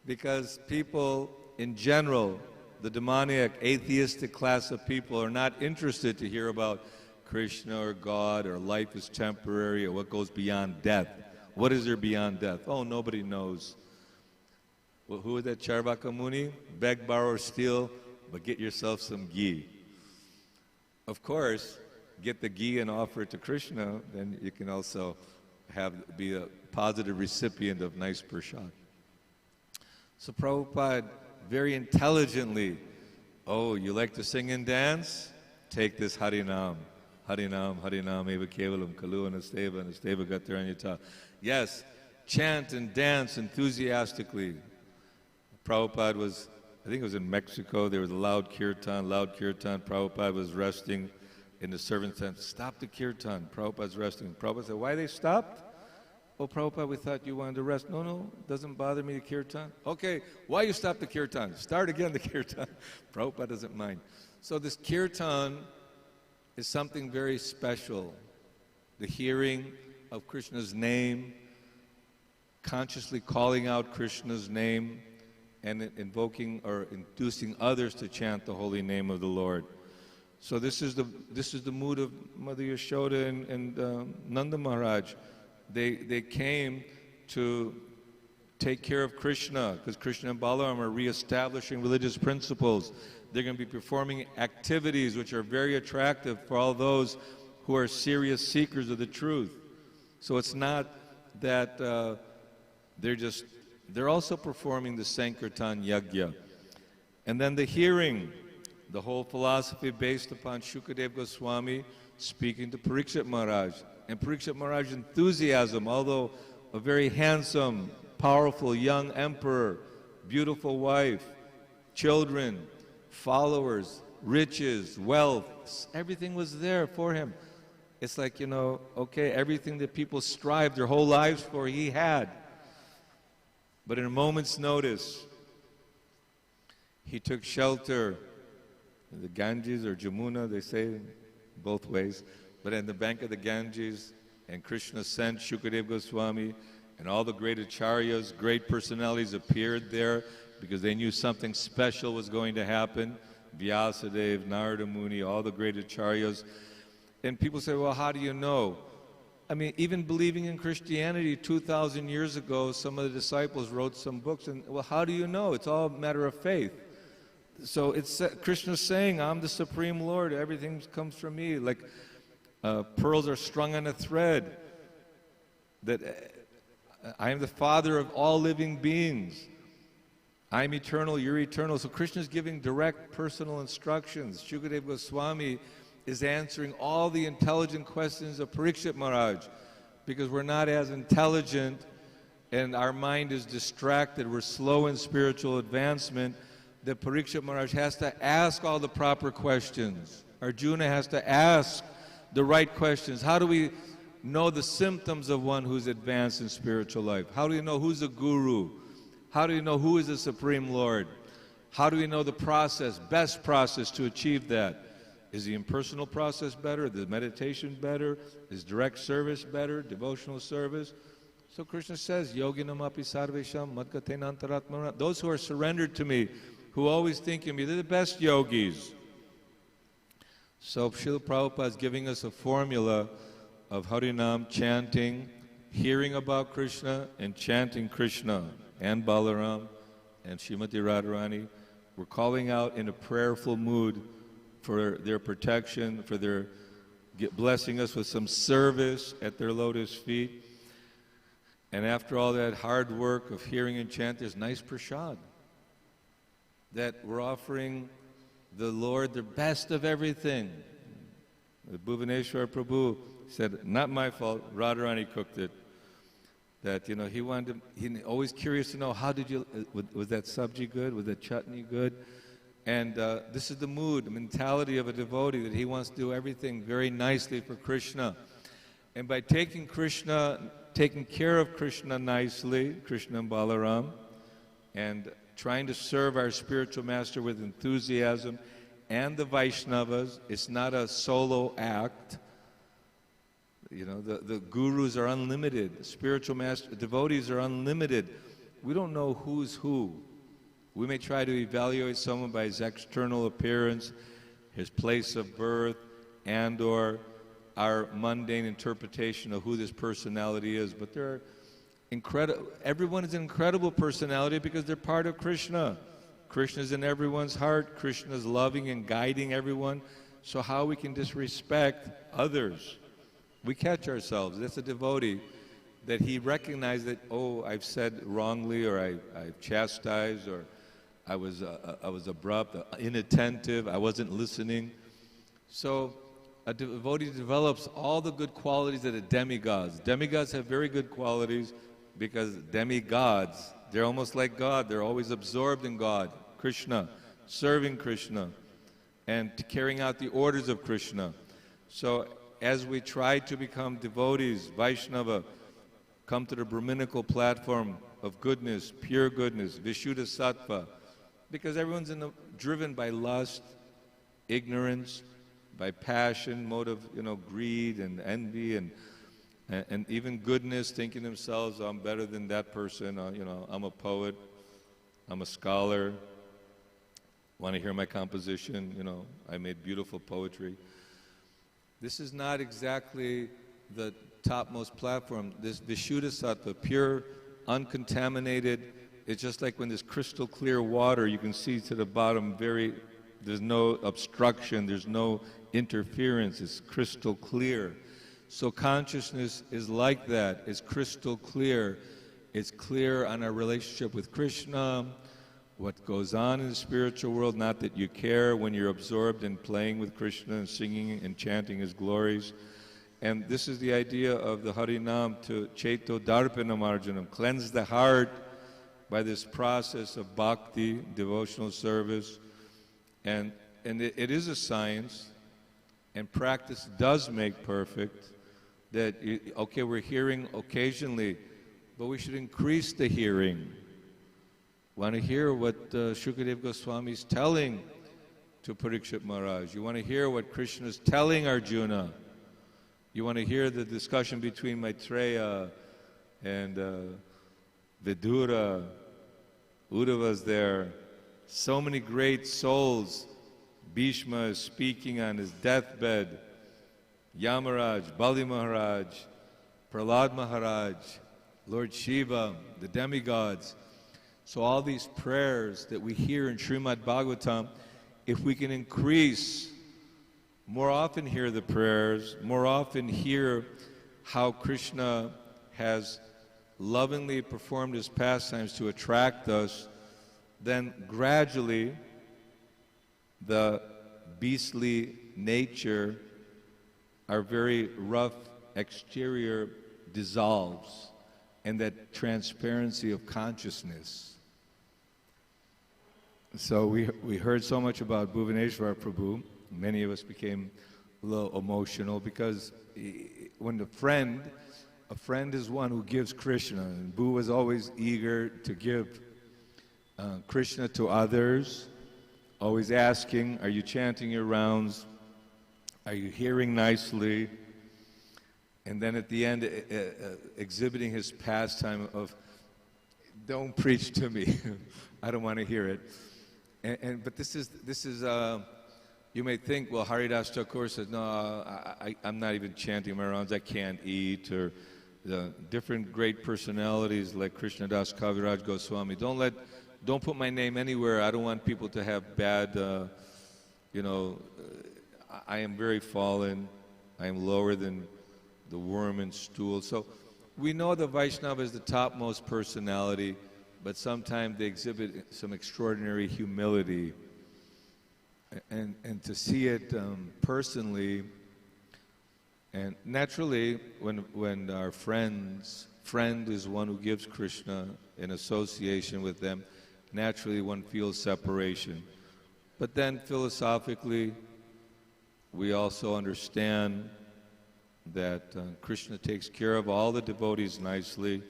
Because people in general, the demoniac, atheistic class of people, are not interested to hear about Krishna or God or life is temporary or what goes beyond death. What is there beyond death? Oh, nobody knows. Well, who is that Charvaka Muni? Beg, borrow, steal, but get yourself some ghee. Of course, get the ghee and offer it to Krishna, then you can also be a positive recipient of nice prasad. So Prabhupada very intelligently, oh, you like to sing and dance? Take this Harinam. Harinam, Harinam, Eva Kevalam, Kalu Anasteva, Anasteva Gataranyata. Yes, chant and dance enthusiastically. Prabhupada was, I think it was in Mexico, there was a loud kirtan. Prabhupada was resting in the servant's tent. Stop the kirtan. Prabhupada's resting. Prabhupada said, why they stopped? Oh, Prabhupada, we thought you wanted to rest. No, doesn't bother me, the kirtan. Okay, why you stop the kirtan? Start again the kirtan. Prabhupada doesn't mind. So this kirtan is something very special. The hearing of Krishna's name, consciously calling out Krishna's name, and invoking or inducing others to chant the holy name of the Lord. So this is the mood of Mother Yashoda and Nanda Maharaj. They came to take care of Krishna, because Krishna and Balaram are reestablishing religious principles. They're going to be performing activities which are very attractive for all those who are serious seekers of the truth. So it's not that they're also performing the Sankirtan Yajna. And then the hearing, the whole philosophy based upon Shukadev Goswami speaking to Parikshit Maharaj. And Parikshit Maharaj's enthusiasm, although a very handsome, powerful young emperor, beautiful wife, children, followers, riches, wealth, everything was there for him. It's like, okay, everything that people strive their whole lives for, he had. But in a moment's notice, he took shelter in the Ganges or Jamuna, they say both ways, but in the bank of the Ganges, and Krishna sent Shukadev Goswami, and all the great acharyas, great personalities appeared there because they knew something special was going to happen. Vyasadeva, Narada Muni, all the great acharyas. And people say, well, how do you know? I mean, even believing in Christianity 2,000 years ago, some of the disciples wrote some books, and well, how do you know? It's all a matter of faith. So it's Krishna's saying, I'm the Supreme Lord, everything comes from me. Like pearls are strung on a thread. That I am the Father of all living beings. I'm eternal, you're eternal. So Krishna's giving direct personal instructions. Shukadev Goswami is answering all the intelligent questions of Parikshit Maharaj, because we're not as intelligent and our mind is distracted, we're slow in spiritual advancement, that Parikshit Maharaj has to ask all the proper questions. Arjuna has to ask the right questions. How do we know the symptoms of one who's advanced in spiritual life? How do you know who's a guru? How do you know who is the Supreme Lord? How do we know the process, best process to achieve that? Is the impersonal process better? The meditation better? Is direct service better? Devotional service? So Krishna says, Yoginam api sarvesham madgatena antaratmana. Those who are surrendered to me, who always think of me, they're the best yogis. So Srila Prabhupada is giving us a formula of Harinam chanting, hearing about Krishna and chanting Krishna and Balaram and Srimati Radharani. We're calling out in a prayerful mood for their protection, for their blessing us with some service at their lotus feet. And after all that hard work of hearing and chant, there's nice prasad that we're offering the Lord the best of everything. The Bhuvaneshwar Prabhu said, not my fault, Radharani cooked it. That, you know, he always curious to know, how did you, was that sabji good? Was that chutney good? And this is the mood, the mentality of a devotee, that he wants to do everything very nicely for Krishna. And by taking care of Krishna nicely, Krishna and Balaram, and trying to serve our spiritual master with enthusiasm, and the Vaishnavas, it's not a solo act. You know, the gurus are unlimited, the spiritual master, devotees are unlimited. We don't know who's who. We may try to evaluate someone by his external appearance, his place of birth, and or our mundane interpretation of who this personality is. But they're everyone is an incredible personality because they're part of Krishna. Krishna is in everyone's heart. Krishna is loving and guiding everyone. So how we can disrespect others? We catch ourselves. That's a devotee, that he recognized that, oh, I've said wrongly, or I've chastised, or I was abrupt, inattentive, I wasn't listening. So a devotee develops all the good qualities of the demigods. Demigods have very good qualities because demigods, they're almost like God. They're always absorbed in God, Krishna, serving Krishna, and carrying out the orders of Krishna. So as we try to become devotees, Vaishnava, come to the Brahminical platform of goodness, pure goodness, Vishuddha Sattva, because everyone's driven by lust, ignorance, by passion, motive, greed and envy, and even goodness, thinking themselves, oh, I'm better than that person, I'm a poet, I'm a scholar, want to hear my composition, I made beautiful poetry. This is not exactly the topmost platform. This Vishuddha Sattva, pure, uncontaminated, it's just like when there's crystal clear water, you can see to the bottom there's no obstruction, there's no interference, it's crystal clear. So consciousness is like that, it's crystal clear. It's clear on our relationship with Krishna, what goes on in the spiritual world, not that you care when you're absorbed in playing with Krishna and singing and chanting his glories. And this is the idea of the Harinam, to Chaito Darpanam Arjanam, cleanse the heart by this process of bhakti, devotional service. And it is a science, and practice does make perfect, that, okay, we're hearing occasionally, but we should increase the hearing. Want to hear what Shukadev Goswami is telling to Parikshit Maharaj. You want to hear what Krishna is telling Arjuna. You want to hear the discussion between Maitreya and Vidura. Uddhava's there. So many great souls. Bhishma is speaking on his deathbed. Yamaraj, Bali Maharaj, Prahlad Maharaj, Lord Shiva, the demigods. So all these prayers that we hear in Srimad Bhagvatam, if we can increase, more often hear the prayers, more often hear how Krishna has lovingly performed his pastimes to attract us, then gradually the beastly nature, our very rough exterior dissolves, and that transparency of consciousness. So we heard so much about Bhuvaneshwar Prabhu. Many of us became a little emotional because when a friend is one who gives Krishna, and Bhu was always eager to give Krishna to others, always asking, are you chanting your rounds? Are you hearing nicely? And then at the end, exhibiting his pastime of, don't preach to me, I don't want to hear it. But this is you may think, well, Haridas Thakur says, no, I'm not even chanting my rounds, I can't eat, or the different great personalities like Krishnadas Kaviraj Goswami. Don't put my name anywhere. I don't want people to have bad, I am very fallen. I am lower than the worm and stool. So we know the Vaishnava is the topmost personality, but sometimes they exhibit some extraordinary humility. And to see it personally, and naturally, when our friend is one who gives Krishna in association with them, naturally one feels separation. But then philosophically, we also understand that Krishna takes care of all the devotees nicely.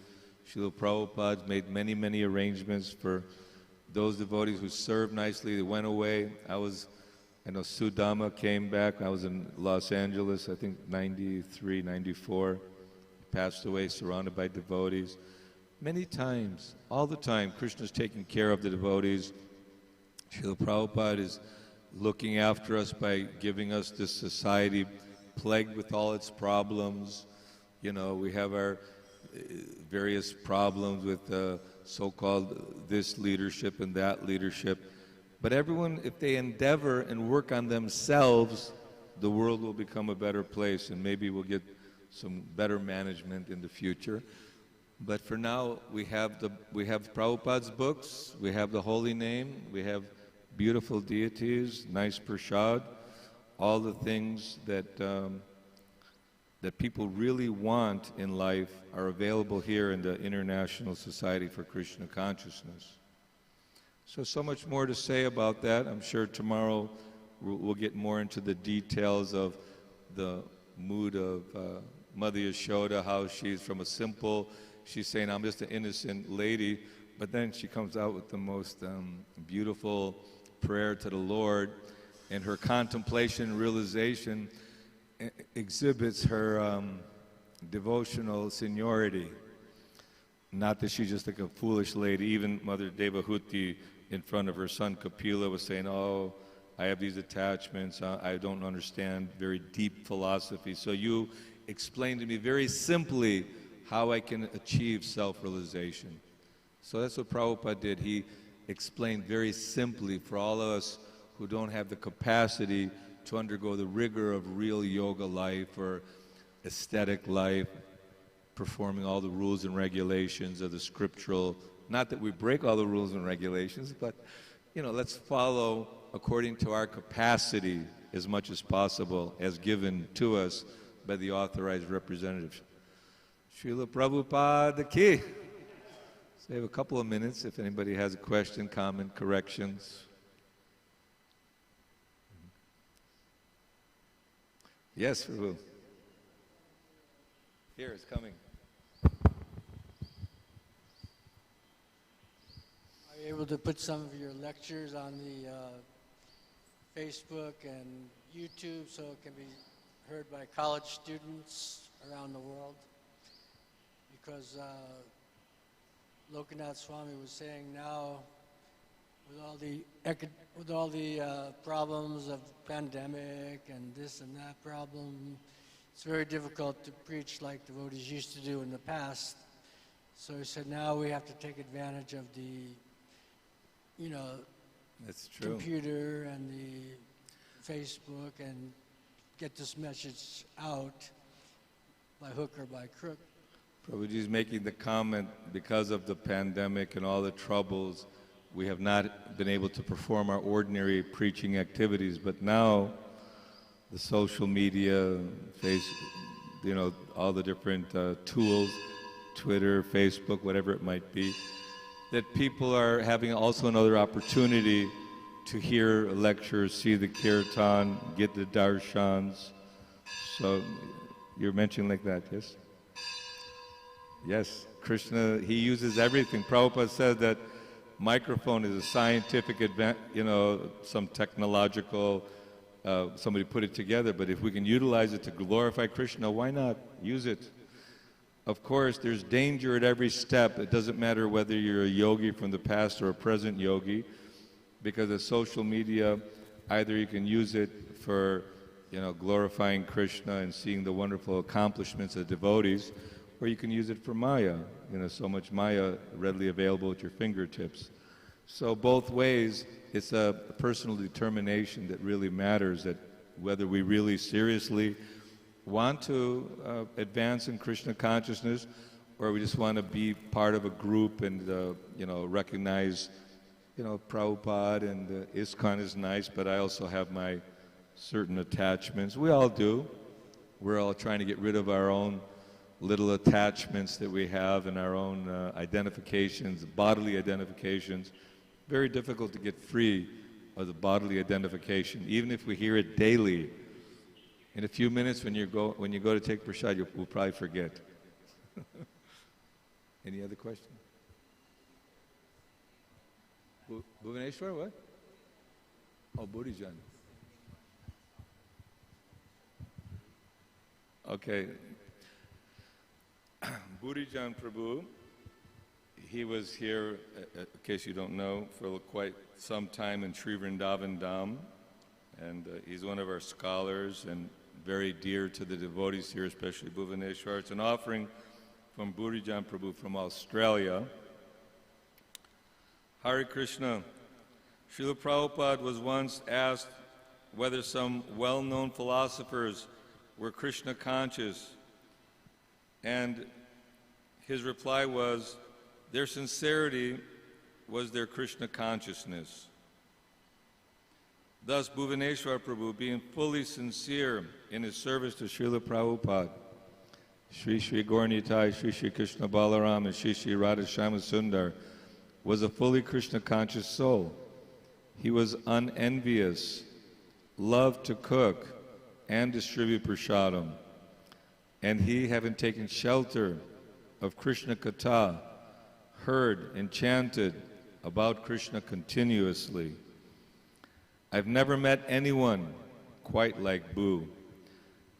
Srila Prabhupada made many, many arrangements for those devotees who served nicely. They went away. I know Sudama came back. I was in Los Angeles, I think 93, 94. Passed away surrounded by devotees. Many times, all the time, Krishna's taking care of the devotees. Srila Prabhupada is looking after us by giving us this society plagued with all its problems. We have our various problems with so-called this leadership and that leadership. But everyone, if they endeavor and work on themselves, the world will become a better place, and maybe we'll get some better management in the future. But for now, we have Prabhupada's books, we have the holy name, we have beautiful deities, nice prasad, all the things that people really want in life are available here in the International Society for Krishna Consciousness. So much more to say about that. I'm sure tomorrow we'll get more into the details of the mood of Mother Yashoda, how she's from she's saying, I'm just an innocent lady, but then she comes out with the most beautiful prayer to the Lord, and her contemplation and realization exhibits her devotional seniority. Not that she's just like a foolish lady. Even Mother Devahuti, in front of her son Kapila, was saying, oh, I have these attachments, I don't understand very deep philosophy. So you explained to me very simply how I can achieve self-realization. So that's what Prabhupada did. He explained very simply for all of us who don't have the capacity to undergo the rigor of real yoga life or aesthetic life, performing all the rules and regulations of the scriptural. Not that we break all the rules and regulations, but let's follow according to our capacity as much as possible, as given to us by the authorized representatives. Srila Prabhupada ki. Save a couple of minutes if anybody has a question, comment, corrections. Yes, Prabhu. Here, it's coming. Are you able to put some of your lectures on the Facebook and YouTube so it can be heard by college students around the world? Because Lokanath Swami was saying now, with all the problems of pandemic and this and that problem, it's very difficult to preach like devotees used to do in the past. So he said now we have to take advantage of the, That's true. computer and the Facebook and get this message out by hook or by crook. Prabhuji is making the comment, because of the pandemic and all the troubles, we have not been able to perform our ordinary preaching activities, but now the social media, all the different tools, Twitter, Facebook, whatever it might be, that people are having also another opportunity to hear lectures, see the kirtan, get the darshans. So you're mentioning like that, yes? Yes, Krishna, he uses everything. Prabhupada said that microphone is a scientific some technological, somebody put it together, but if we can utilize it to glorify Krishna, why not use it? Of course, there's danger at every step. It doesn't matter whether you're a yogi from the past or a present yogi, because of social media, either you can use it for glorifying Krishna and seeing the wonderful accomplishments of devotees, or you can use it for Maya. So much Maya readily available at your fingertips. So both ways, it's a personal determination that really matters, that whether we really seriously want to advance in Krishna consciousness, or we just want to be part of a group and, recognize, Prabhupada and ISKCON is nice, but I also have my certain attachments. We all do. We're all trying to get rid of our own little attachments that we have and our own identifications, bodily identifications. Very difficult to get free of the bodily identification, even if we hear it daily. In a few minutes, when you go to take prasad, we'll probably forget. Any other question? Bhuvaneshwar, what? Oh, Burijan. Okay. Burijan Prabhu, he was here, in case you don't know, for quite some time in Sri Vrindavan Dham, and he's one of our scholars and very dear to the devotees here, especially Bhuvaneshwar. It's an offering from Burijan Prabhu from Australia. Hare Krishna. Srila Prabhupada was once asked whether some well-known philosophers were Krishna conscious, and his reply was, their sincerity was their Krishna consciousness. Thus, Bhuvaneshwar Prabhu, being fully sincere in his service to Srila Prabhupada, Shri Shri Gaura-Nitai, Shri Shri Krishna Balaram, and Shri Shri Radha Shyama Sundar, was a fully Krishna conscious soul. He was unenvious, loved to cook and distribute prasadam, and he, having taken shelter of Krishna Katha, heard and chanted about Krishna continuously. I've never met anyone quite like Bhu,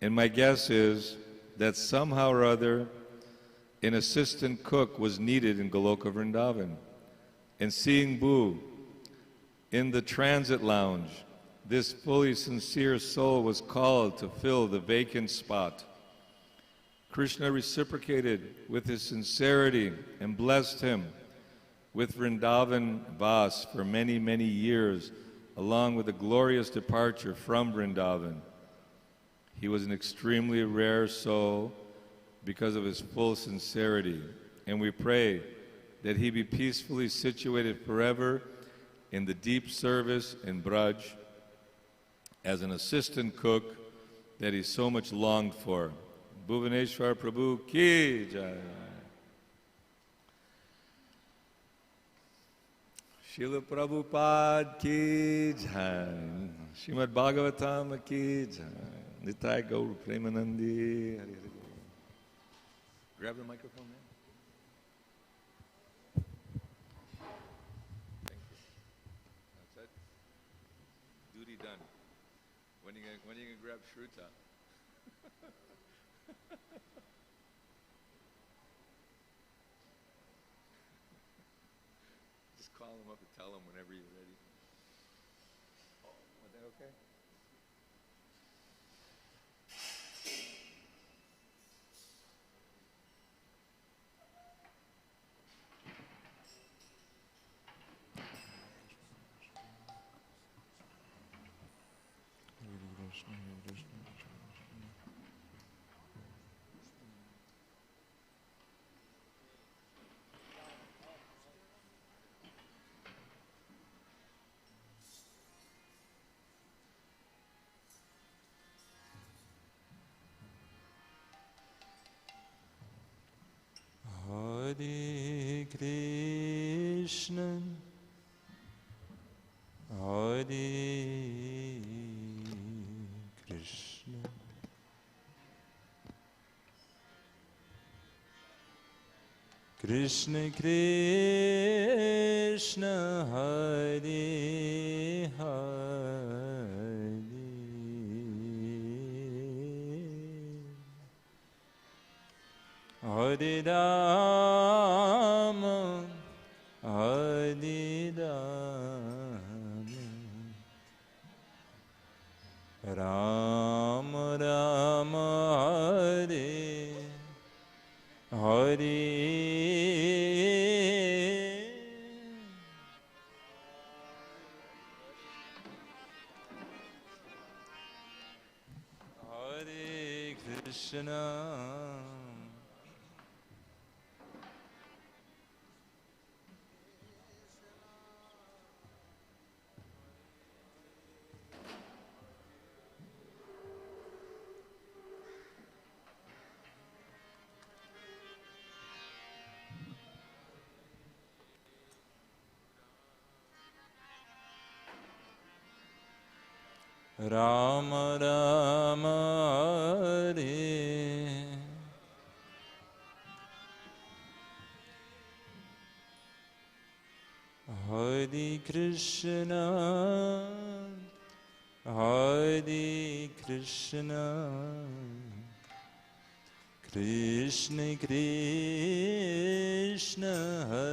and my guess is that somehow or other an assistant cook was needed in Goloka Vrindavan. And seeing Bhu in the transit lounge, this fully sincere soul was called to fill the vacant spot. Krishna reciprocated with his sincerity and blessed him with Vrindavan Vas for many, many years, along with a glorious departure from Vrindavan. He was an extremely rare soul because of his full sincerity, and we pray that he be peacefully situated forever in the deep service in Braj as an assistant cook that he so much longed for. Bhuvaneshwar Prabhu ki jai. Srila Prabhupada ki jai. Srimad Bhagavatam ki jai. Nitai Gaur Premanandi. Hari Hari. Grab the microphone, man. Thank you. That's it. Duty done. When are you gonna grab Shruta? Just call him up and tell him whenever you're ready. Was that okay? Hare Krishna, Hare Krishna, Krishna Krishna, Hare Hare, Hare Rama, Hare Rama, Rama Rama, Hare Krishna Rama Rama Hare Hare Krishna Hare Krishna Krishna Krishna